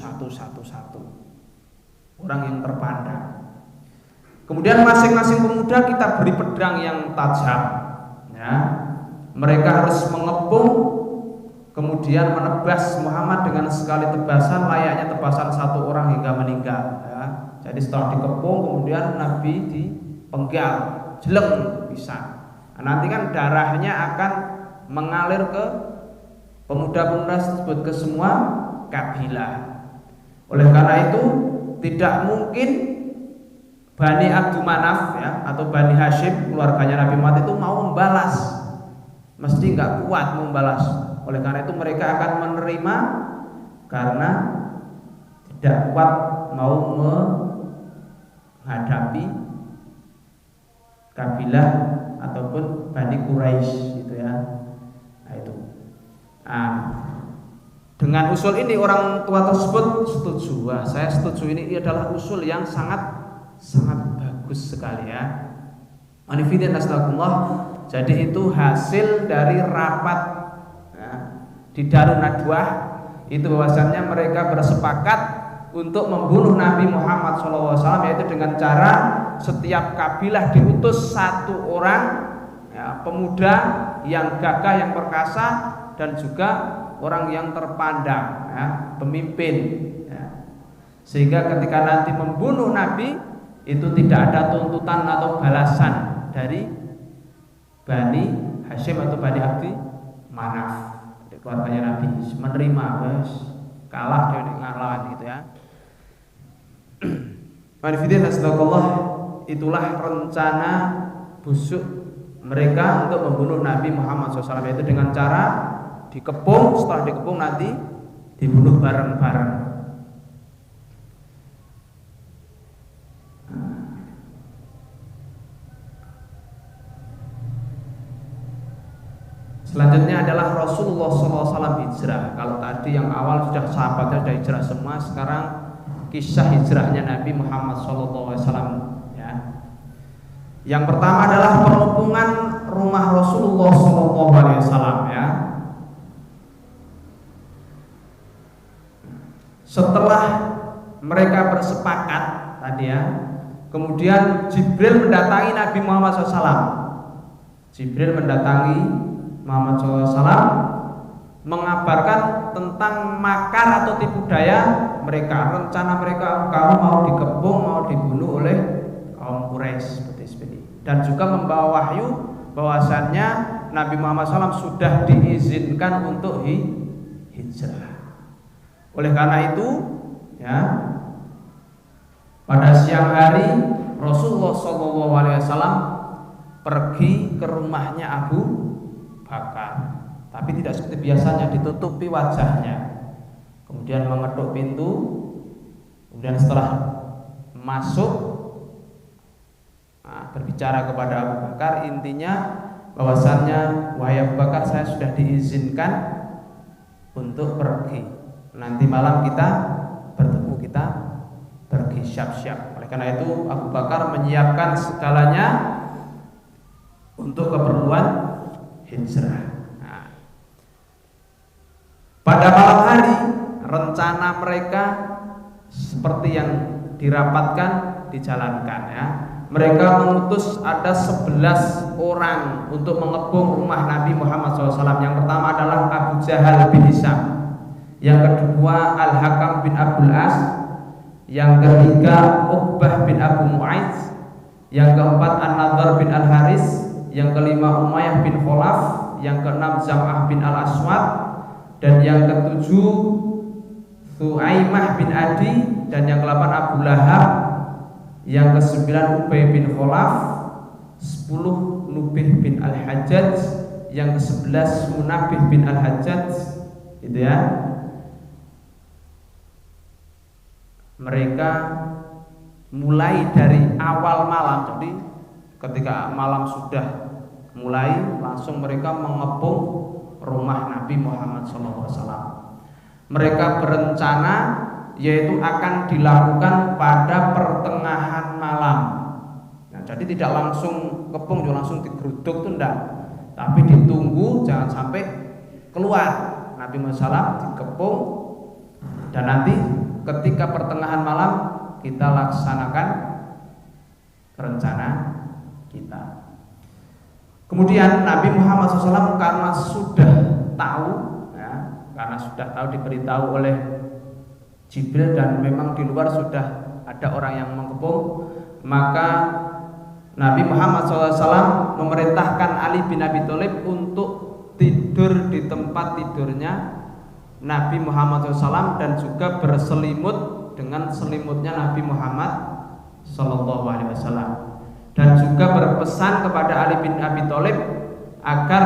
A: orang yang terpandang. Kemudian masing-masing pemuda kita beri pedang yang tajam ya. Mereka harus mengepung, kemudian menebas Muhammad dengan sekali tebasan layaknya tebasan satu orang hingga meninggal ya. Jadi setelah dikepung, kemudian Nabi dipenggal, jeleng bisa. Nah, nanti kan darahnya akan mengalir ke pemuda-pemuda tersebut, ke semua kabilah. Oleh karena itu tidak mungkin Bani Abdul Manaf ya, atau Bani Hashim, keluarganya Nabi Muhammad itu mau membalas. Mesti nggak kuat membalas. Oleh karena itu mereka akan menerima karena tidak kuat mau menghadapi kabilah ataupun Bani Quraisy gitu ya. Nah itu. Nah, dengan usul ini orang tua tersebut setuju. Wah, saya setuju, ini adalah usul yang sangat bagus sekali ya. Anifidin astagfirullah. Jadi itu hasil dari rapat ya, di Darun Nadwah. Itu bahwasannya mereka bersepakat untuk membunuh Nabi Muhammad SAW, yaitu dengan cara setiap kabilah diutus satu orang ya, pemuda yang gagah, yang perkasa, dan juga orang yang terpandang ya, pemimpin ya. Sehingga ketika nanti membunuh Nabi itu tidak ada tuntutan atau balasan dari Bani Hashim atau Bani Abdi Manaf. keluarganya Nabi, menerima, wes kalah dia ngalahin gitu ya. Manfidin astagfirullah, itulah rencana busuk mereka untuk membunuh Nabi Muhammad SAW, yaitu dengan cara dikepung, setelah dikepung nanti dibunuh bareng-bareng. Selanjutnya adalah Rasulullah SAW hijrah. Kalau tadi yang awal sudah sahabatnya sudah hijrah semua, sekarang kisah hijrahnya Nabi Muhammad SAW ya. Yang pertama adalah pengepungan rumah Rasulullah SAW ya. Setelah mereka bersepakat tadi ya, kemudian Jibril mendatangi Nabi Muhammad SAW. Jibril mendatangi Muhammad SAW mengabarkan tentang makar atau tipu daya mereka, rencana mereka kalau mau dikepung, mau dibunuh oleh kaum Quraisy seperti ini. Dan juga membawa wahyu bahwasannya Nabi Muhammad SAW sudah diizinkan untuk hijrah. Oleh karena itu, ya, pada siang hari Rasulullah SAW pergi ke rumahnya Abu Bakar, tapi tidak seperti biasanya ditutupi wajahnya, kemudian mengetuk pintu, kemudian setelah masuk berbicara kepada Abu Bakar, intinya bahwasannya, wahai Abu Bakar, saya sudah diizinkan untuk pergi, nanti malam kita bertemu, kita pergi, siap-siap. Oleh karena itu Abu Bakar menyiapkan segalanya untuk keperluan hijrah. Nah, pada malam hari rencana mereka seperti yang dirapatkan dijalankan ya. Mereka mengutus ada 11 orang untuk mengepung rumah Nabi Muhammad SAW. Yang pertama adalah Abu Jahal bin Hisham, yang kedua Al-Hakam bin Abdul As, yang ketiga Uqbah bin Abu Mu'ayth, yang keempat An-Nadhr bin Al-Haris, yang kelima Umayyah bin Khalaf, yang keenam Zam'ah bin Al-Aswad, dan yang ketujuh Thuaimah bin Adi, dan yang ke-8 Abu Lahab, yang ke-9 Ubay bin Khalaf, 10 Nubih bin Al-Hajjaj, yang ke-11 Munabih bin Al-Hajjaj, gitu ya. Mereka mulai dari awal malam, jadi ketika malam sudah mulai, langsung mereka mengepung rumah Nabi Muhammad SAW. Mereka berencana yaitu akan dilakukan pada pertengahan malam. Nah, jadi tidak langsung kepung, langsung digeruduk itu enggak, tapi ditunggu jangan sampai keluar. Nabi Muhammad SAW dikepung, dan nanti ketika pertengahan malam kita laksanakan rencana kita. Kemudian Nabi Muhammad SAW karena sudah tahu, ya, karena sudah tahu, diberitahu oleh Jibril, dan memang di luar sudah ada orang yang mengepung, maka Nabi Muhammad SAW memerintahkan Ali bin Abi Thalib untuk tidur di tempat tidurnya Nabi Muhammad SAW, dan juga berselimut dengan selimutnya Nabi Muhammad SAW. Dan juga berpesan kepada Ali bin Abi Thalib agar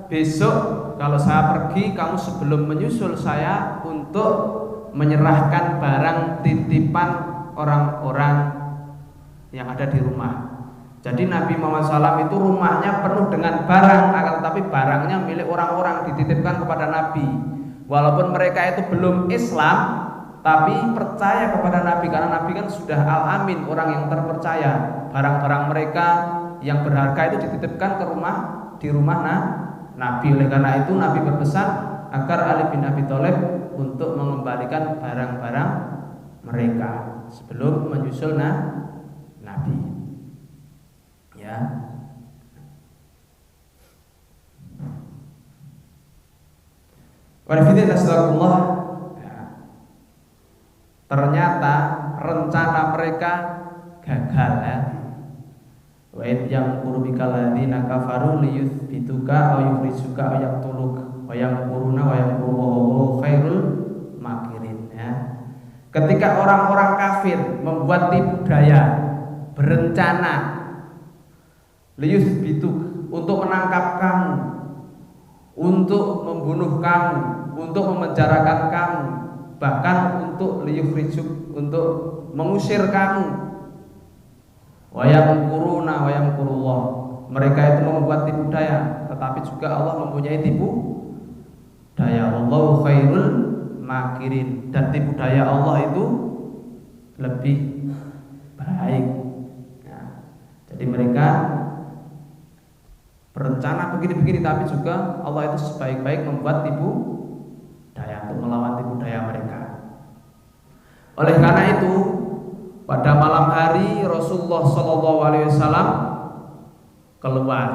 A: besok kalau saya pergi, kamu sebelum menyusul saya untuk menyerahkan barang titipan orang-orang yang ada di rumah. Jadi Nabi Muhammad SAW itu rumahnya penuh dengan barang, akan tetapi barangnya milik orang-orang, dititipkan kepada Nabi. Walaupun mereka itu belum Islam, tapi percaya kepada Nabi, karena Nabi kan sudah al-amin, orang yang terpercaya. Barang-barang mereka yang berharga itu dititipkan di rumah Nabi. Oleh karena itu Nabi berpesan agar Ali bin Abi Thalib untuk mengembalikan barang-barang mereka sebelum menyusul Nabi. Ya. Ternyata rencana mereka gagal ya. Wa yang kurubikal ladzina kafaru liyuthbituka aw yukhrijuka aw yaqtuluk. wa yamkuruna wa yamkuru khairul makirin ya. Ketika orang-orang kafir membuat tipu daya, berencana liyusbituk, untuk menangkap kamu, untuk membunuh kamu, untuk memenjarakan kamu, bahkan untuk liyukhrijuk, untuk mengusir kamu. Wa yamkuruna wa yamkurullah, mereka itu membuat tipu daya, tetapi juga Allah mempunyai tipu daya. Wallahu khairul makirin, dan tipu daya Allah itu lebih baik. Nah, jadi mereka berencana begini-begini, tapi juga Allah itu sebaik-baik membuat tipu daya untuk melawan tipu daya mereka. Oleh karena itu, pada malam hari Rasulullah SAW keluar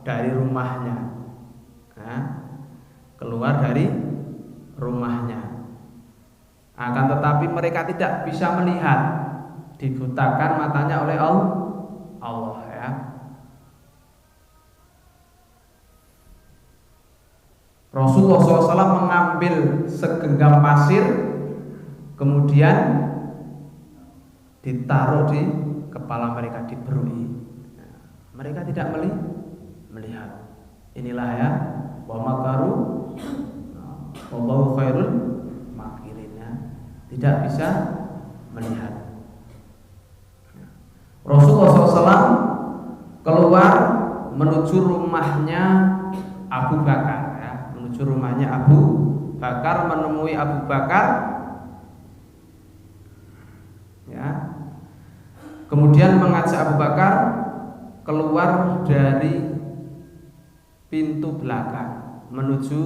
A: dari rumahnya, keluar dari rumahnya. Akan tetapi mereka tidak bisa melihat, dibutakan matanya oleh Allah ya. Rasulullah SAW mengambil segenggam pasir, kemudian ditaruh di kepala mereka, diberui. Mereka tidak melihat. Inilah ya, wa makaru wallahu khairul makirin ya. Tidak bisa melihat. Rasulullah SAW keluar menuju rumahnya Abu Bakar ya, menuju rumahnya Abu Bakar, menemui Abu Bakar ya. Kemudian mengajak Abu Bakar keluar dari pintu belakang menuju,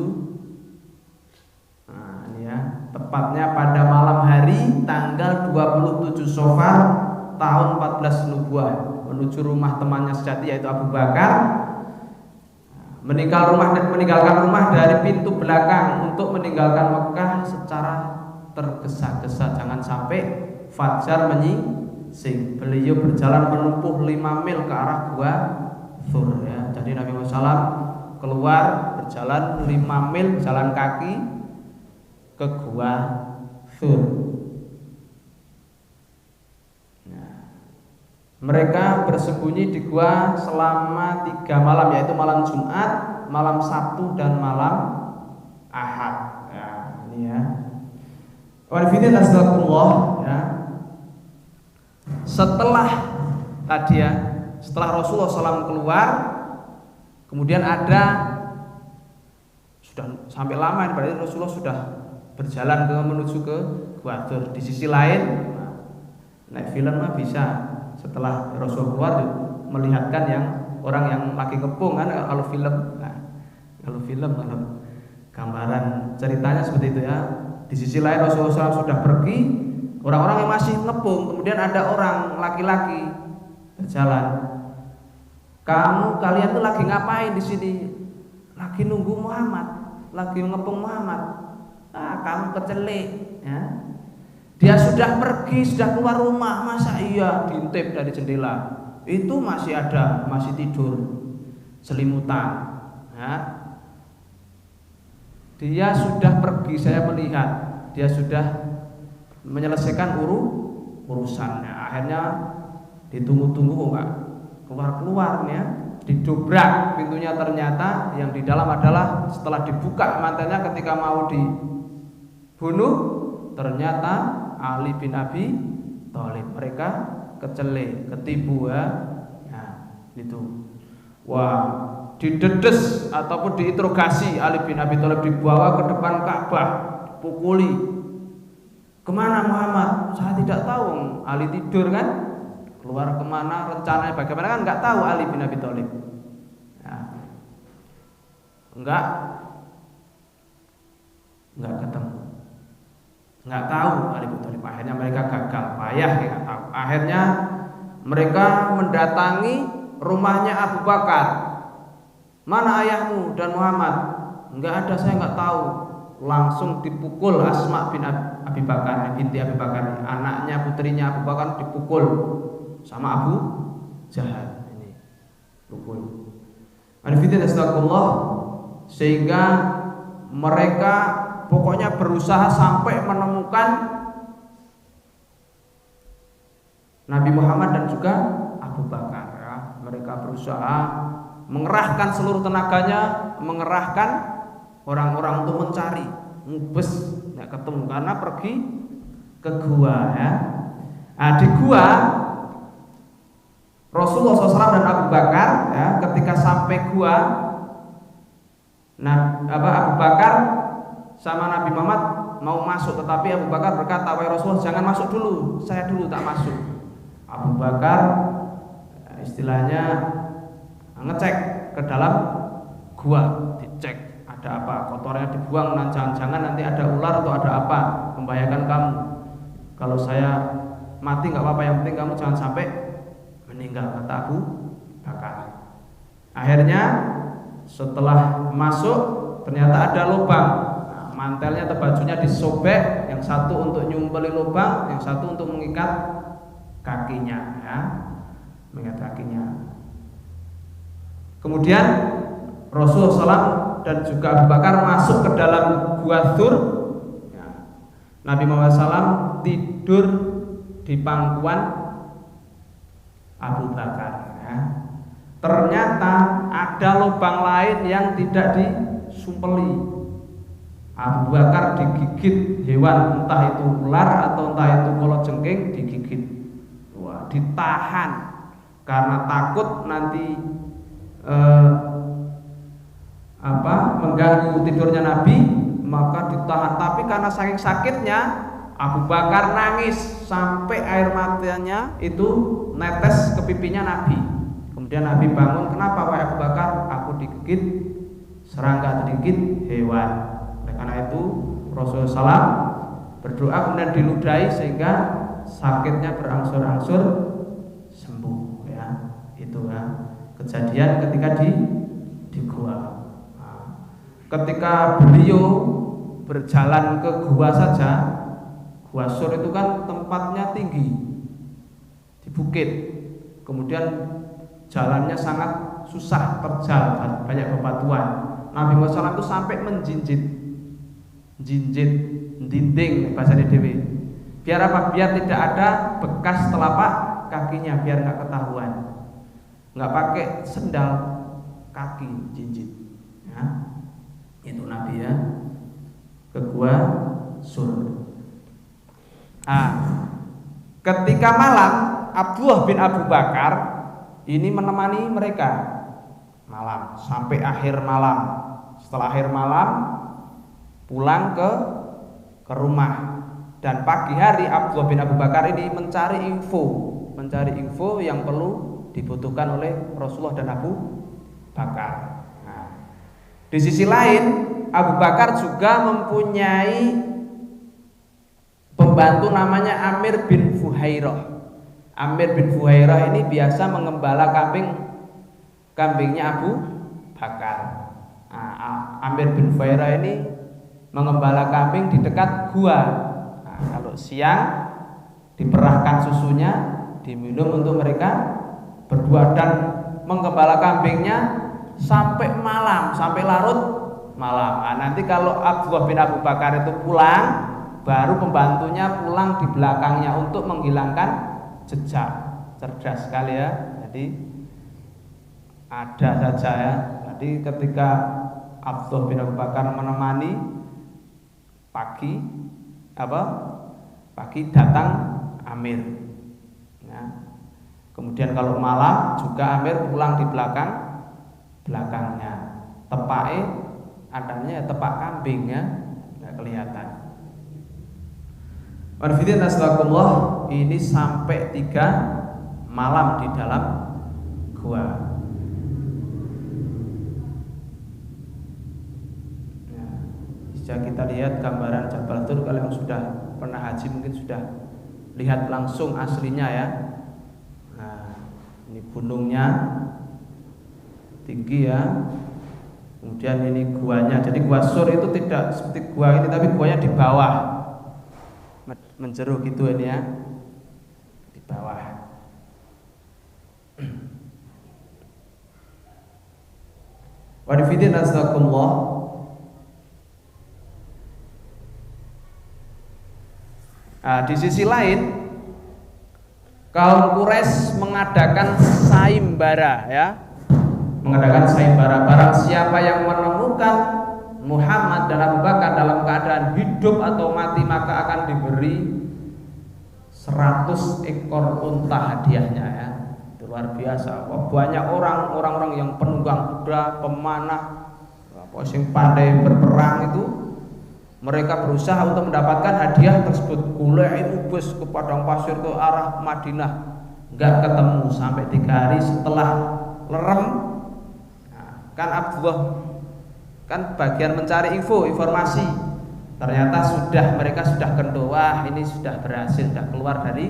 A: nah ini ya, tepatnya pada malam hari tanggal 27 Safar tahun 14 Nubuwah, menuju rumah temannya sejati yaitu Abu Bakar, meninggalkan rumah dari pintu belakang untuk meninggalkan Mekah secara tergesa-gesa, jangan sampai fajar menyingsing. Beliau berjalan menempuh 5 mil ke arah Gua Thur ya. Jadi Nabi Muhammad SAW keluar berjalan 5 mil jalan kaki ke Gua Thur. Nah, mereka bersembunyi di gua selama 3 malam, yaitu malam Jumat, malam Sabtu, dan malam Ahad. Ya, ini ya. Warifidin astagfirullah ya. Setelah tadi ya, setelah Rasulullah SAW keluar, kemudian ada, sudah sampai lama, berarti Rasulullah sudah berjalan menuju ke Gua Thur. Di sisi lain, naik film mah bisa, setelah Rasulullah keluar melihatkan yang orang yang lagi ngepung kan, kalau film, nah, kalau gambaran ceritanya seperti itu ya. Di sisi lain Rasulullah SAW sudah pergi, orang-orang yang masih ngepung, kemudian ada orang laki-laki berjalan. Kalian tuh lagi ngapain di sini? Lagi nunggu Muhammad, lagi ngepung Muhammad. Kamu kecelik ya. Dia sudah pergi, sudah keluar rumah, masa iya diintip dari jendela? Itu masih ada, masih tidur selimutan ya. Dia sudah pergi, saya melihat dia sudah menyelesaikan urusannya. Akhirnya ditunggu-tunggu enggak keluar-keluar ya. Didobrak pintunya, ternyata yang di dalam adalah, setelah dibuka matanya ketika mau dibunuh, ternyata Ali bin Abi Thalib. Mereka kecelek, ketipu ya. Nah, itu. Wah, didedes ataupun diinterogasi Ali bin Abi Thalib, dibawa ke depan Ka'bah, pukuli. Kemana Muhammad? Saya tidak tahu. Ali tidur kan? Keluar kemana? Rencananya bagaimana kan nggak tahu Ali bin Abi Thalib. Ya. Nggak ketemu. Nggak tahu Ali bin Thalib. Akhirnya mereka gagal, payah nggak tahu. Akhirnya mereka mendatangi rumahnya Abu Bakar. Mana ayahmu dan Muhammad? Enggak ada, saya enggak tahu. Langsung dipukul Asma bin Abi Bakar, binti Abi Bakar, anaknya, putrinya Abu Bakar, dipukul sama Abu Jahal. Ini pukul. Alhamdulillah, sehingga mereka pokoknya berusaha sampai menemukan Nabi Muhammad dan juga Abu Bakar ya. Mereka berusaha mengerahkan seluruh tenaganya, mengerahkan orang-orang untuk mencari, ngubes nggak ketemu karena pergi ke gua ya. Nah, di gua Rasulullah SAW dan Abu Bakar ya, ketika sampai gua, Abu Bakar sama Nabi Muhammad mau masuk, tetapi Abu Bakar berkata, "Wahai Rasulullah, jangan masuk dulu, saya dulu tak masuk." Abu Bakar istilahnya ngecek ke dalam gua, dicek ada apa, kotornya dibuang, nah jangan-jangan nanti ada ular atau ada apa membahayakan kamu. Kalau saya mati nggak apa-apa, yang penting kamu jangan sampai meninggal, kata Abu Bakar. Akhirnya setelah masuk ternyata ada lubang, nah, mantelnya atau bajunya disobek, yang satu untuk nyumpeli lubang, yang satu untuk mengikat kakinya ya, mengikat kakinya. Kemudian Rasulullah SAW dan juga Abu Bakar masuk ke dalam gua Tsur ya. Nabi Muhammad SAW tidur di pangkuan Abu Bakar ya. Ternyata ada lubang lain yang tidak disumpeli. Abu Bakar digigit hewan, entah itu ular atau entah itu kalajengking, digigit. Wah, ditahan karena takut nanti mengganggu tidurnya Nabi, maka ditahan. Tapi karena saking sakitnya, Abu Bakar nangis sampai air matanya itu netes ke pipinya Nabi. Kemudian Nabi bangun, "Kenapa wahai Abu Bakar?" "Aku digigit serangga, digigit hewan." Oleh karena itu Rasulullah SAW berdoa kemudian diludahi sehingga sakitnya berangsur-angsur sembuh ya. Itu ya kejadian ketika di gua. Nah, ketika beliau berjalan ke gua saja, Gua Tsur itu kan tempatnya tinggi di bukit, kemudian jalannya sangat susah, terjal, banyak bebatuan. Nabi Muhammad SAW itu sampai menjinjit dinding bahasa Dewi. Biar apa? Biar tidak ada bekas telapak kakinya, biar nggak ketahuan. Nggak pakai sendal kaki, jinjit ya. Itu Nabi ya, ke Gua Tsur. Ketika malam, Abdullah bin Abu Bakar ini menemani mereka malam sampai akhir malam. Setelah akhir malam pulang ke rumah, dan pagi hari Abdullah bin Abu Bakar ini mencari info yang perlu dibutuhkan oleh Rasulullah dan Abu Bakar. Nah, di sisi lain Abu Bakar juga mempunyai pembantu namanya Amir bin Fuhairah. Amir bin Fuhairah ini biasa mengembala kambingnya Abu Bakar. Nah, Amir bin Fuhairah ini mengembala kambing di dekat gua. Nah, kalau siang diperahkan susunya, diminum untuk mereka berdua, dan menggembala kambingnya sampai malam, sampai larut malam. Nah, nanti kalau Abdullah bin Abu Bakar itu pulang, baru pembantunya pulang di belakangnya untuk menghilangkan jejak. Cerdas sekali ya. Jadi ada saja ya. Jadi ketika Abdullah bin Abu Bakar menemani pagi datang Amir ya. Kemudian kalau malam juga Amir pulang di belakangnya. Tepake adanya tepak kambing ya, nggak kelihatan. Warfidin astagfirullah, ini sampai 3 malam di dalam gua. Nah, jika kita lihat gambaran Jabal Tsur, kalau yang sudah pernah haji mungkin sudah lihat langsung aslinya ya. Nah, ini gunungnya tinggi ya. Kemudian ini guanya. Jadi Gua Tsur itu tidak seperti gua ini, tapi guanya di bawah, menjeruh gitu ini ya, di bawah. Wadifidin astaghfirullah. Nah, di sisi lain kaum Quraisy mengadakan sayembara ya. Mengadakan sayembara, barang siapa yang menemukan Muhammad dan Abu Bakar dalam keadaan hidup atau mati maka akan diberi 100 ekor unta hadiahnya ya. Itu luar biasa. Banyak orang-orang yang penunggang kuda, pemanah, yang pandai berperang itu mereka berusaha untuk mendapatkan hadiah tersebut. Kulai ubus ke padang pasir ke arah Madinah, nggak ketemu sampai 3 hari setelah lerem. Nah, kan Abdullah kan bagian mencari informasi. Ternyata mereka sudah kendo, wah ini sudah berhasil, sudah keluar dari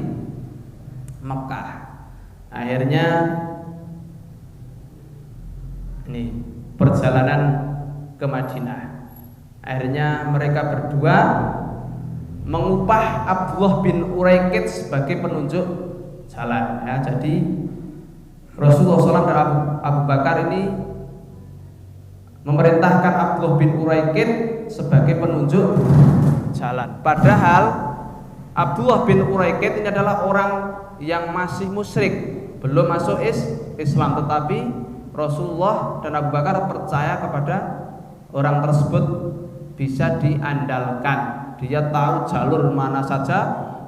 A: Mekah. Akhirnya ini perjalanan ke Madinah. Akhirnya mereka berdua mengupah Abdullah bin Uraikid sebagai penunjuk jalan ya. Jadi Rasulullah SAW dan Abu Bakar ini memerintahkan Abdullah bin Uraikid sebagai penunjuk jalan. Padahal Abdullah bin Uraikid ini adalah orang yang masih musyrik, belum masuk Islam, tetapi Rasulullah dan Abu Bakar percaya kepada orang tersebut bisa diandalkan. Dia tahu jalur mana saja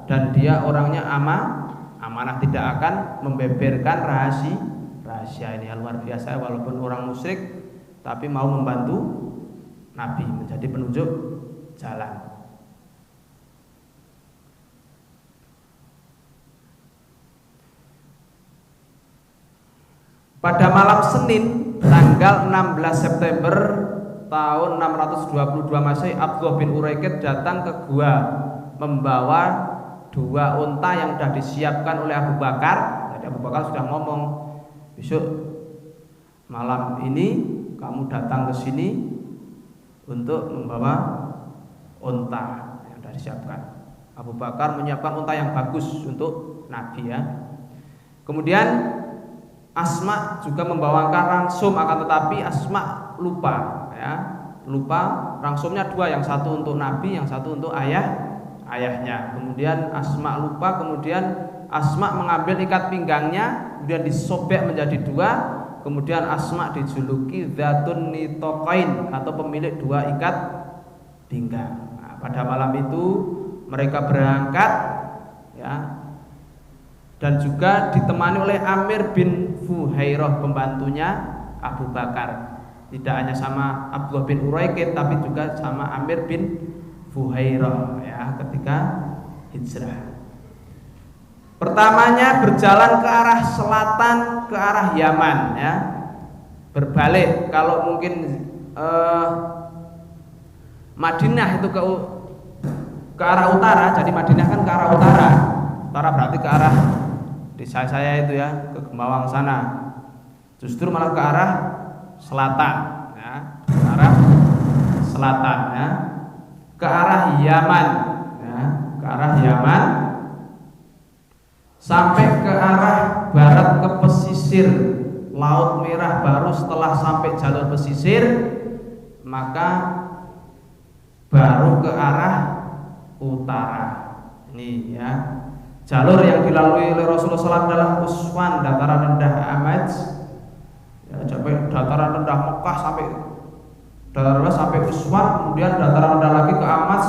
A: dan dia orangnya amanah, tidak akan membeberkan rahasia ini. Luar biasa, walaupun orang musyrik tapi mau membantu Nabi menjadi penunjuk jalan. Pada malam Senin tanggal 16 September tahun 622 Masehi, Abdullah bin Uraikid datang ke gua membawa 2 unta yang sudah disiapkan oleh Abu Bakar. Jadi Abu Bakar sudah ngomong, besok malam ini kamu datang ke sini untuk membawa unta yang sudah disiapkan. Abu Bakar menyiapkan unta yang bagus untuk Nabi ya. Kemudian Asma juga membawakan ransum, akan tetapi Asma lupa ya. Lupa, ransumnya 2, yang satu untuk Nabi, yang satu untuk ayahnya. Kemudian Asma lupa, kemudian Asma mengambil ikat pinggangnya, kemudian disobek menjadi 2. Kemudian Asma dijuluki Dzatun Nitoqain atau pemilik 2 ikat pinggang. Nah, pada malam itu mereka berangkat ya, dan juga ditemani oleh Amir bin Fuhairah, pembantunya Abu Bakar. Tidak hanya sama Abdullah bin Uraikid tapi juga sama Amir bin Fuhairah ya, ketika hijrah. Pertamanya berjalan ke arah selatan, ke arah Yaman ya. Berbalik, kalau mungkin Madinah itu ke arah utara, jadi Madinah kan ke arah utara. Utara berarti ke arah desa saya itu ya, ke Gembawang sana. Justru malah ke arah selatan ya, ke arah selatan ya, ke arah Yaman ya, ke arah Yaman sampai ke arah barat ke pesisir Laut Merah. Baru setelah sampai jalur pesisir maka baru ke arah utara. Ini ya, jalur yang dilalui oleh Rasulullah SAW adalah Uswan, dataran rendah Amaj ya, sampai dataran rendah Mekah, sampai dataran rendah sampai Uswan, kemudian dataran rendah lagi ke Amas,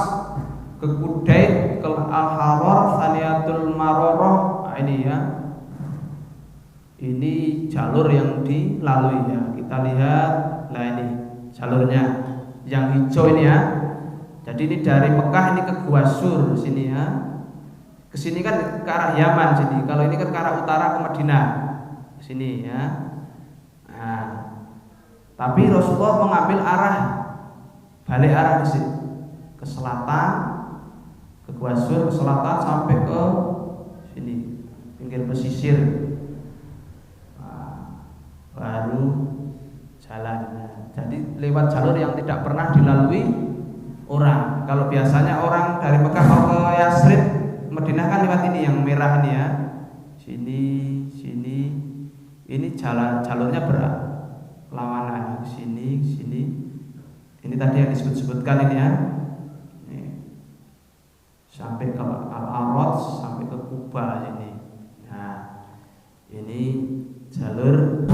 A: ke Kudaid, ke Al-Harar, Thaniyatul Maroroh. Nah, ini ya, ini jalur yang dilalui ya. Kita lihat, nah ini jalurnya yang hijau ini ya. Jadi ini dari Mekah ini ke Gua Sur sini ya. Kesini kan ke arah Yaman sini. Kalau ini kan ke arah utara ke Madinah sini ya. Nah, tapi Rasulullah mengambil arah balik arah di sini, ke selatan, ke Gua Sur, ke selatan sampai ke sini pinggir pesisir. Nah, baru jalan. Jadi lewat jalur yang tidak pernah dilalui orang. Kalau biasanya orang dari Mekah mau ke Yasrib, Madinah kan lewat ini yang merah ini ya. Sini. Ini jalurnya berlawanan. Sini. Ini tadi yang disebut-sebutkan ini ya. Nih. Sampai ke Al-Arad sampai ke Kuba ini. Nah, ini jalur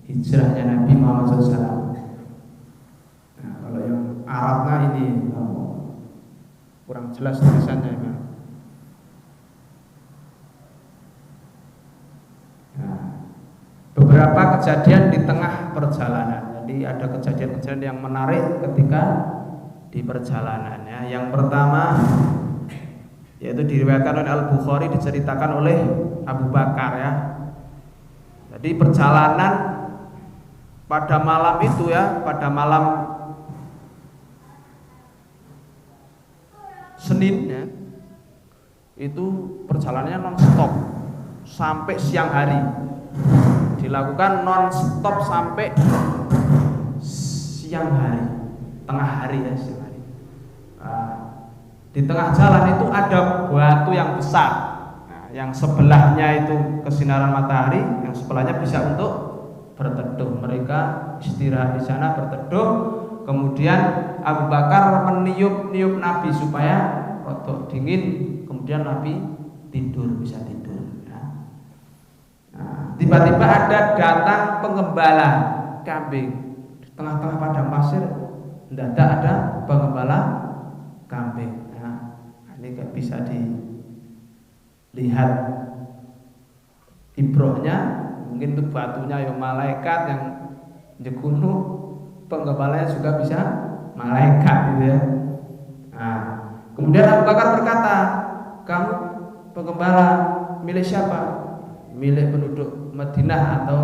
A: hijrahnya Nabi Muhammad SAW. Nah, kalau yang Arabnya ini kurang jelas tulisannya memang. Nah, beberapa kejadian di tengah perjalanan. Jadi ada kejadian-kejadian yang menarik ketika di perjalanan ya. Yang pertama yaitu diriwayatkan oleh Al-Bukhari, diceritakan oleh Abu Bakar ya. Jadi perjalanan pada malam itu ya, pada malam Senin ya, itu perjalanannya non-stop sampai siang hari. Dilakukan non-stop sampai siang hari, tengah hari ya, siang hari. Di tengah jalan itu ada batu yang besar. Nah, yang sebelahnya itu kesinaran matahari, yang sebelahnya bisa untuk berteduh. Mereka istirahat di sana berteduh. Kemudian Abu Bakar meniup-niup Nabi supaya rotok dingin. Kemudian Nabi tidur, bisa tidur. Nah, tiba-tiba ada datang penggembala kambing di tengah-tengah padang pasir. Mendadak ada penggembala kambing. Nah, ini gak bisa dilihat ibrohnya. Mungkin itu batunya yang malaikat yang jekunuh. Penggembalanya juga bisa malaikat gitu ya. Nah, kemudian Abu Bakar berkata, kamu penggembala milik siapa? Milik penduduk Madinah atau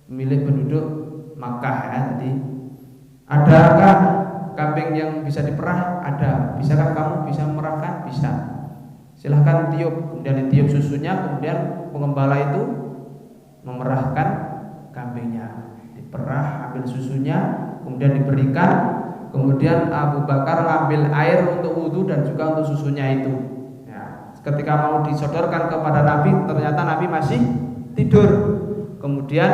A: milik penduduk Makkah ya. Jadi adakah kambing yang bisa diperah? Ada. Bisakah kamu bisa memerahkan? Bisa. Silahkan tiup. Kemudian ditiup susunya. Kemudian penggembala itu memerahkan kambingnya. Diperah, ambil susunya, kemudian diberikan. Kemudian Abu Bakar ngambil air untuk wudhu dan juga untuk susunya itu ya. Ketika mau disodorkan kepada Nabi, ternyata Nabi masih tidur. Kemudian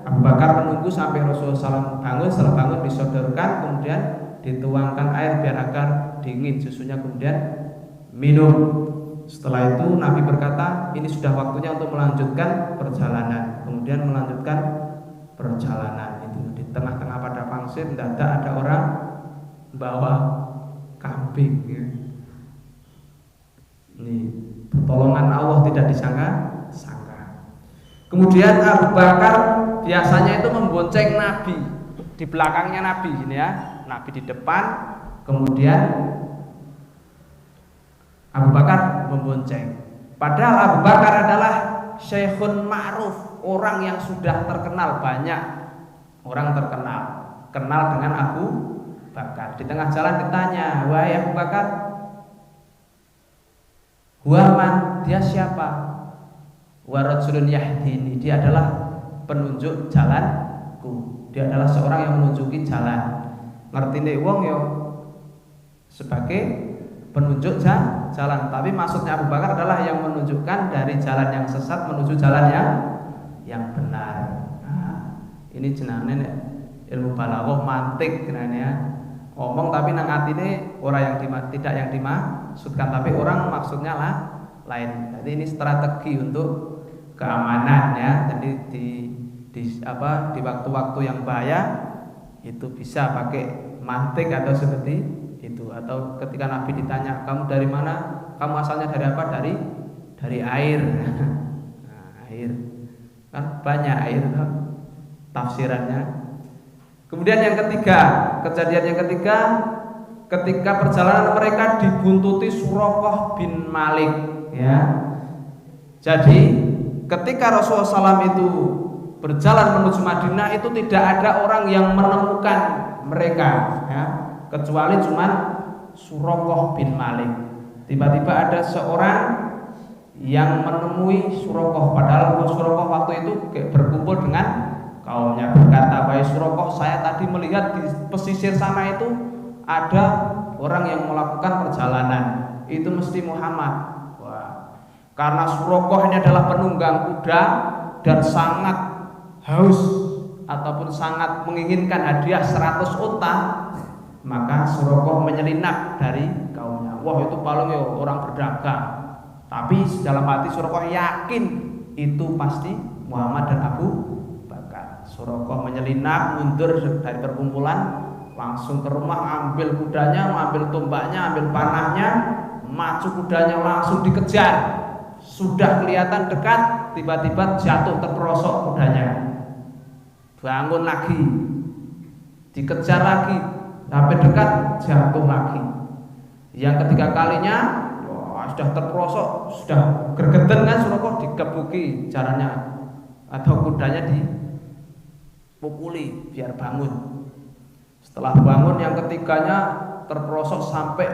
A: Abu Bakar menunggu sampai Rasulullah SAW bangun. Setelah bangun disodorkan, kemudian dituangkan air biar agar dingin susunya, kemudian minum. Setelah itu Nabi berkata, ini sudah waktunya untuk melanjutkan perjalanan. Kemudian melanjutkan perjalanan itu di tengah-tengah pada pasir. Mendadak ada orang bawa kambing ya. Ini pertolongan Allah tidak disangka-sangka. Kemudian Abu Bakar biasanya itu membonceng Nabi di belakangnya Nabi ini ya. Nabi di depan, kemudian Abu Bakar membonceng. Padahal Abu Bakar adalah syekhun ma'ruf, orang yang sudah terkenal, banyak orang terkenal, kenal dengan Abu Bakar. Di tengah jalan ditanya, wahai Abu Bakar, huwaman, dia siapa? Warajulun yahdini, dia adalah penunjuk jalanku. Dia adalah seorang yang menunjuki jalan. Ngerti nek wong yo sebagai penunjuk jalan, tapi maksudnya Abu Bakar adalah yang menunjukkan dari jalan yang sesat menuju jalan yang benar. Nah, ini jenenge ilmu balaghah mantik jenenge. Ngomong tapi nang atine ora tidak yang dimaksudkan, tapi orang maksudnya lain. Jadi ini strategi untuk keamanan ya. Jadi di waktu-waktu yang bahaya itu bisa pakai mantik atau seperti itu. Atau ketika Nabi ditanya, kamu dari mana? Kamu asalnya dari apa? Dari air. Nah, air kan banyak air kan tafsirannya. Kemudian yang ketiga, kejadian yang ketiga, ketika perjalanan mereka dibuntuti Suraqah bin Malik ya. Jadi ketika Rasulullah SAW itu berjalan menuju Madinah, itu tidak ada orang yang menemukan mereka ya, kecuali cuman Suraqah bin Malik. Tiba-tiba ada seorang yang menemui Suraqah, padahal Suraqah waktu itu berkumpul dengan kaumnya, berkata, wahai Suraqah, saya tadi melihat di pesisir sana itu ada orang yang melakukan perjalanan, itu mesti Muhammad. Wah, karena Suraqah ini adalah penunggang kuda dan sangat haus ataupun sangat menginginkan hadiah 100 unta, maka Suraqah menyelinap dari kaumnya. wah itu paling ya orang berdagang. Tapi dalam hati Suraqah yakin itu pasti Muhammad dan Abu Bakar. Suraqah menyelinap mundur dari perkumpulan, langsung ke rumah, ambil kudanya, ambil tombaknya, ambil panahnya, maju kudanya, langsung dikejar. Sudah kelihatan dekat, tiba-tiba jatuh terperosok kudanya. Bangun lagi, dikejar lagi, sampai dekat, jatuh lagi. Yang ketiga kalinya, wah, sudah terperosok, sudah gergeden kan Suraqah, digebuki jalannya atau kudanya dipukuli biar bangun. Setelah bangun yang ketiganya terperosok sampai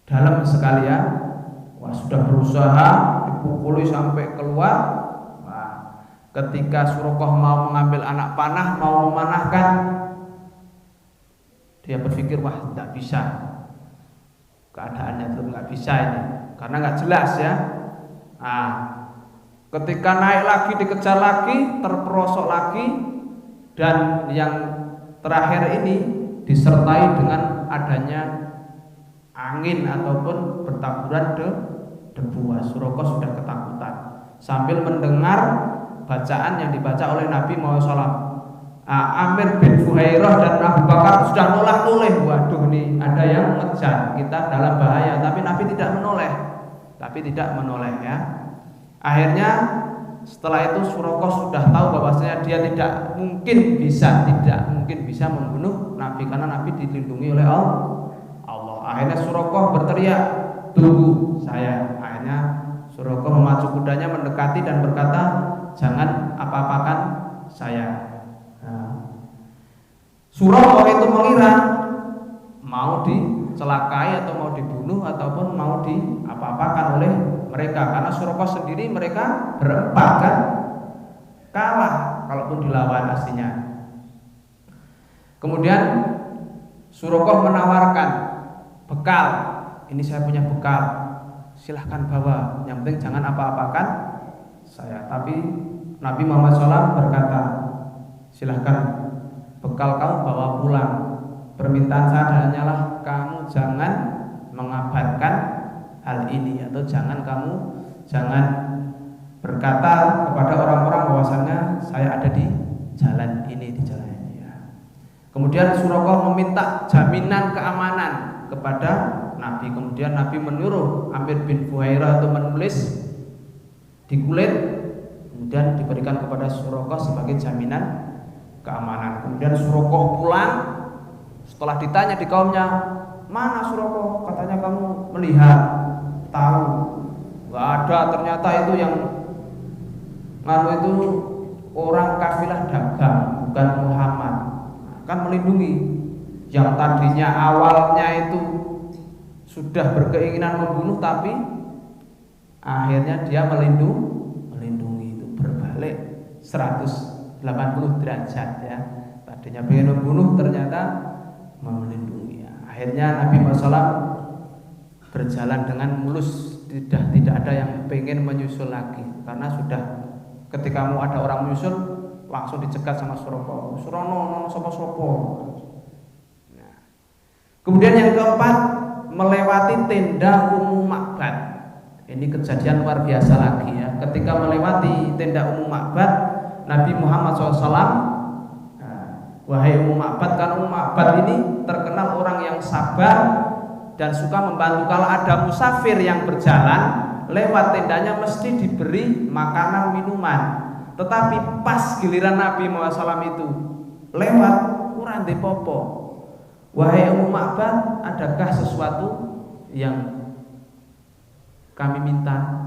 A: dalam sekali ya. Wah, sudah berusaha dipukuli sampai keluar. Wah, ketika Suraqah mau mengambil anak panah, mau memanahkan, dia berpikir, wah tidak bisa, keadaannya itu nggak bisa ini, karena nggak jelas ya. Nah, ketika naik lagi, dikejar lagi, terperosok lagi, dan yang terakhir ini disertai dengan adanya angin ataupun bertaburan debu. Suraqah sudah ketakutan sambil mendengar bacaan yang dibaca oleh Nabi Muhammad SAW. Amir bin Fuhairah dan Abu Bakar sudah noleh-noleh, waduh nih ada yang ngejar, kita dalam bahaya. Tapi Nabi tidak menoleh ya. Akhirnya setelah itu Suraqah sudah tahu bahwasanya dia tidak mungkin bisa membunuh Nabi, karena Nabi dilindungi oleh Allah. Akhirnya Suraqah berteriak, tunggu saya. Akhirnya Suraqah memacu kudanya, mendekati dan berkata, jangan apa-apakan saya. Suraqah itu mengira mau dicelakai atau mau dibunuh ataupun mau diapa-apakan oleh mereka, karena Suraqah sendiri mereka berempat kan, kalah kalaupun dilawan aslinya. Kemudian Suraqah menawarkan bekal, ini saya punya bekal, silahkan bawa, yang penting jangan apa-apakan saya. Tapi Nabi Muhammad SAW berkata, silahkan, bekal kamu bawa pulang. Permintaan saya hanyalah kamu jangan mengabarkan hal ini, atau jangan berkata kepada orang-orang bahwasanya saya ada di jalan ini, ya. Kemudian Suraqah meminta jaminan keamanan kepada Nabi. Kemudian Nabi menyuruh Amir bin Fuhairah itu menulis di kulit, kemudian diberikan kepada Suraqah sebagai jaminan keamanan. Kemudian Suraqah pulang, setelah ditanya di kaumnya, mana Suraqah? Katanya kamu melihat, tahu, nggak ada. Ternyata itu yang itu orang kafilah dagang, bukan Muhammad. Kan melindungi. Yang tadinya awalnya itu sudah berkeinginan membunuh, tapi akhirnya dia melindungi itu berbalik 180 derajat ya. Tadinya pengen membunuh, ternyata melindungi. Akhirnya Nabi Muhammad berjalan dengan mulus, tidak ada yang pengen menyusul lagi, karena sudah ketika mau ada orang menyusul langsung dicegat sama Suraqah. Surono sopo-sopo. Nah. Kemudian yang keempat, melewati tenda Ummu Ma'bad. Ini kejadian luar biasa lagi ya. Ketika melewati tenda Ummu Ma'bad, Nabi Muhammad SAW, wahai Ummu Ma'bad, kan Ummu Ma'bad ini terkenal orang yang sabar dan suka membantu. Kalau ada musafir yang berjalan lewat tendanya mesti diberi makanan minuman. Tetapi pas giliran Nabi Muhammad SAW itu lewat, kurang depopo. Wahai Ummu Ma'bad, adakah sesuatu yang kami minta?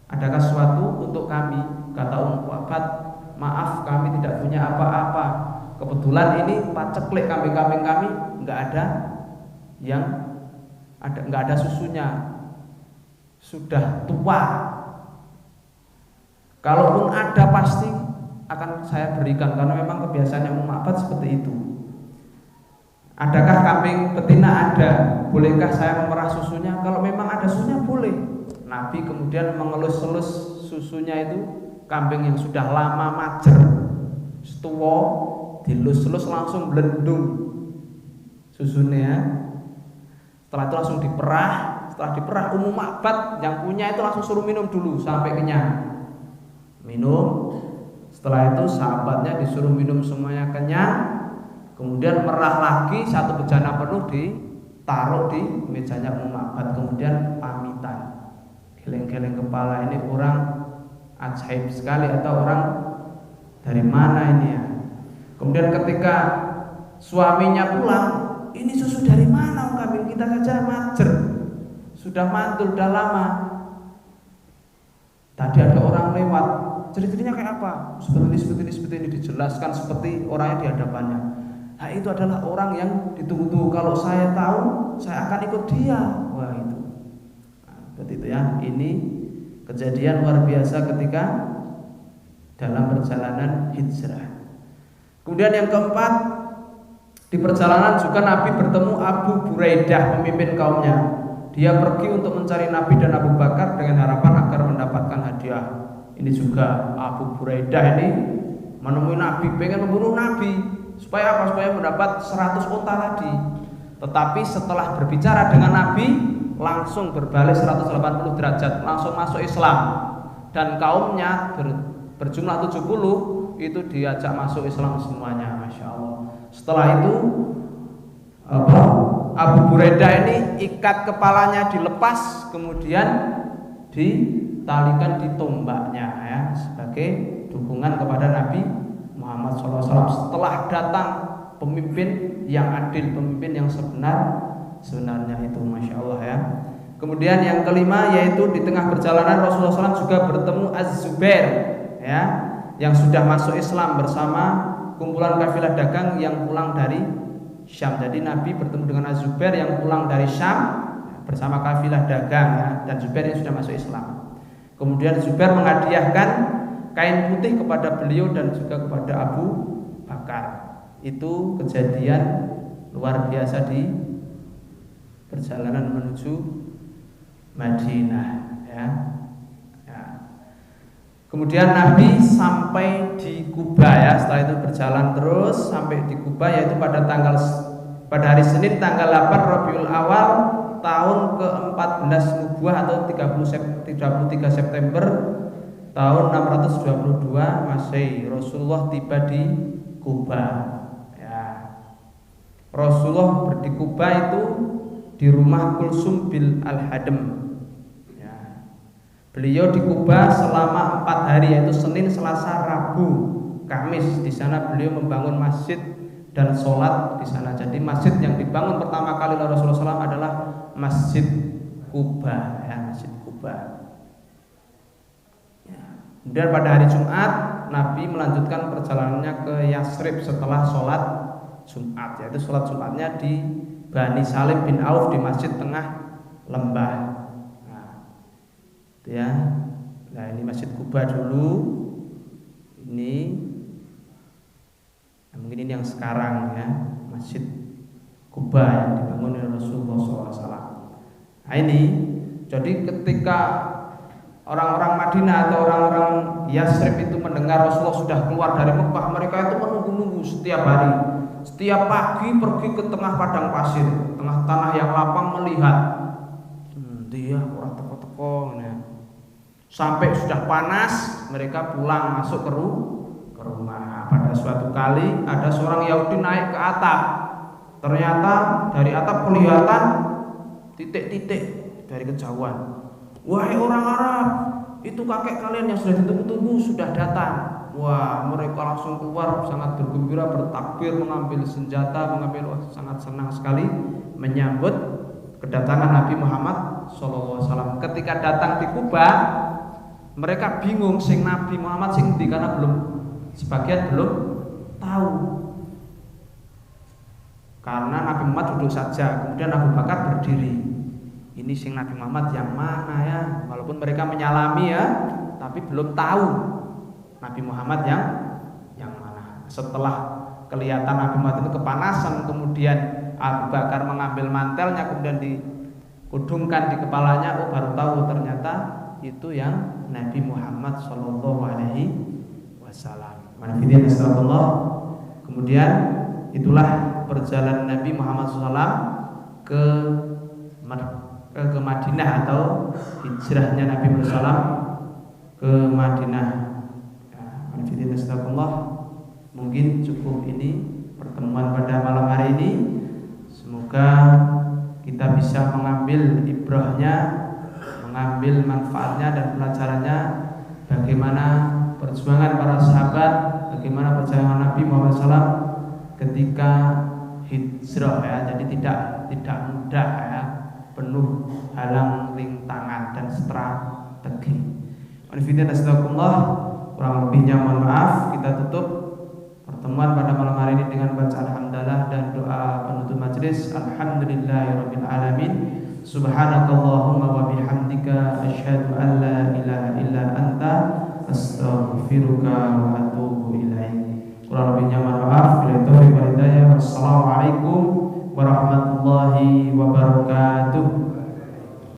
A: Adakah sesuatu untuk kami? Kata Ummu Ma'bad, maaf kami tidak punya apa-apa. Kebetulan ini paceklik kambing-kambing kami nggak ada susunya, sudah tua. Kalaupun ada pasti akan saya berikan, karena memang kebiasaannya Ummu Ma'bad seperti itu. Adakah kambing betina? Ada. Bolehkah saya memerah susunya? Kalau memang ada susunya boleh. Nabi kemudian mengelus-elus susunya itu, kambing yang sudah lama majer, tua, dilus-elus langsung belendung susunya. Setelah itu langsung diperah. Setelah diperah, Ummu Ma'bad yang punya itu langsung suruh minum dulu sampai kenyang. Minum. Setelah itu sahabatnya disuruh minum semuanya kenyang. Kemudian merah lagi, satu bejana penuh ditaruh di mejanya Ummu Ma'bad. Kemudian pamitan. Geleng-geleng kepala, ini orang ajaib sekali atau orang dari mana ini ya. Kemudian ketika suaminya pulang, ini susu dari mana kambing kita saja majer, sudah mantul, sudah lama. Tadi ada orang lewat, ciri-cirinya kayak apa? Seperti ini dijelaskan seperti orangnya di hadapannya. Nah itu adalah orang yang ditunggu-tunggu. Kalau saya tahu, saya akan ikut dia. Wah itu, nah, seperti itu ya. Ini kejadian luar biasa ketika dalam perjalanan hijrah. Kemudian yang keempat, di perjalanan juga Nabi bertemu Abu Buraidah, pemimpin kaumnya. Dia pergi untuk mencari Nabi dan Abu Bakar dengan harapan agar mendapatkan hadiah. Ini juga Abu Buraidah ini menemui Nabi, pengen membunuh Nabi. Supaya apa? Supaya mendapat 100 unta tadi. Tetapi setelah berbicara dengan Nabi, langsung berbalik 180 derajat, langsung masuk Islam. Dan kaumnya berjumlah 70 itu diajak masuk Islam semuanya, Masya Allah. Setelah itu Abu Buraidah ini ikat kepalanya dilepas, kemudian ditalikan di tombaknya ya, sebagai dukungan kepada Nabi Muhammad SAW. Setelah datang pemimpin yang adil, pemimpin yang sebenarnya itu, Masya Allah ya. Kemudian yang kelima, yaitu di tengah perjalanan Rasulullah SAW juga bertemu Az-Zubair ya, yang sudah masuk Islam bersama kumpulan kafilah dagang yang pulang dari Syam. Jadi Nabi bertemu dengan Az-Zubair yang pulang dari Syam bersama kafilah dagang ya, dan Zubair yang sudah masuk Islam. Kemudian Zubair menghadiahkan kain putih kepada beliau dan juga kepada Abu Bakar. Itu kejadian luar biasa di perjalanan menuju Madinah ya. Kemudian Nabi sampai di Kuba ya. Setelah itu berjalan terus sampai di Kuba, yaitu pada hari Senin tanggal 8 Rabiul Awal tahun ke-14 Nubuah atau 33 September tahun 622 Masehi. Rasulullah tiba di Kuba ya. Rasulullah di Kuba itu di rumah Kulsum bil Al-Hadam. Beliau di Kuba selama 4 hari, yaitu Senin, Selasa, Rabu, Kamis. Di sana beliau membangun masjid dan sholat di sana. Jadi masjid yang dibangun pertama kali oleh Rasulullah SAW adalah Masjid Kuba, ya, Masjid Kuba. Ya. Kemudian pada hari Jumat Nabi melanjutkan perjalanannya ke Yasrib setelah sholat Jumat, yaitu sholat Jumatnya di Bani Salim bin Auf di Masjid Tengah Lembah. Ya, nah ini Masjid Kuba dulu, ini mungkin ini yang sekarang ya, Masjid Kuba yang dibangun oleh Rasulullah SAW. Nah ini, jadi ketika orang-orang Madinah atau orang-orang Yasrib itu mendengar Rasulullah sudah keluar dari Mekah, mereka itu menunggu-nunggu setiap hari, setiap pagi pergi ke tengah padang pasir, tengah tanah yang lapang melihat, dia orang teko-teko, nah. Sampai sudah panas, mereka pulang masuk ke rumah. Pada suatu kali ada seorang Yahudi naik ke atap. Ternyata dari atap kelihatan titik-titik dari kejauhan. Wahai orang Arab, itu kakek kalian yang sudah ditunggu-tunggu sudah datang. Wah, mereka langsung keluar sangat bergembira, bertakbir, mengambil senjata, sangat senang sekali menyambut kedatangan Nabi Muhammad SAW. Ketika datang di Kuba, mereka bingung sing Nabi Muhammad sing ndi, karena sebagian belum tahu. Karena Nabi Muhammad duduk saja, kemudian Abu Bakar berdiri. Ini sing Nabi Muhammad yang mana ya? Walaupun mereka menyalami ya, tapi belum tahu Nabi Muhammad yang mana. Setelah kelihatan Nabi Muhammad itu kepanasan, kemudian Abu Bakar mengambil mantelnya kemudian dikudungkan di kepalanya, oh baru tahu ternyata itu yang Nabi Muhammad Sallallahu Alaihi Wasallam. Kemudian itulah perjalanan Nabi Muhammad SAW ke ke Madinah atau hijrahnya Nabi Muhammad ke Madinah. Ya, mungkin cukup ini pertemuan pada malam hari ini. Semoga kita bisa mengambil ibrahnya, mengambil manfaatnya dan pelajarannya, bagaimana perjuangan para sahabat, bagaimana perjuangan Nabi Muhammad SAW ketika hijrah ya. Jadi tidak mudah ya, penuh halang rintangan dan strategi. Kurang lebihnya mohon maaf. Kita tutup pertemuan pada malam hari ini dengan baca alhamdulillah dan doa penutup majelis. Alhamdulillahirabbil alamin. Subhanakallahumma wa bihamdika asyhadu an la ilaha illa anta astaghfiruka wa atubu ilaik. Kurang lebihnya mohon maaf. Bila taufiq wal hidayah. Wassalamualaikum warahmatullahi wabarakatuh.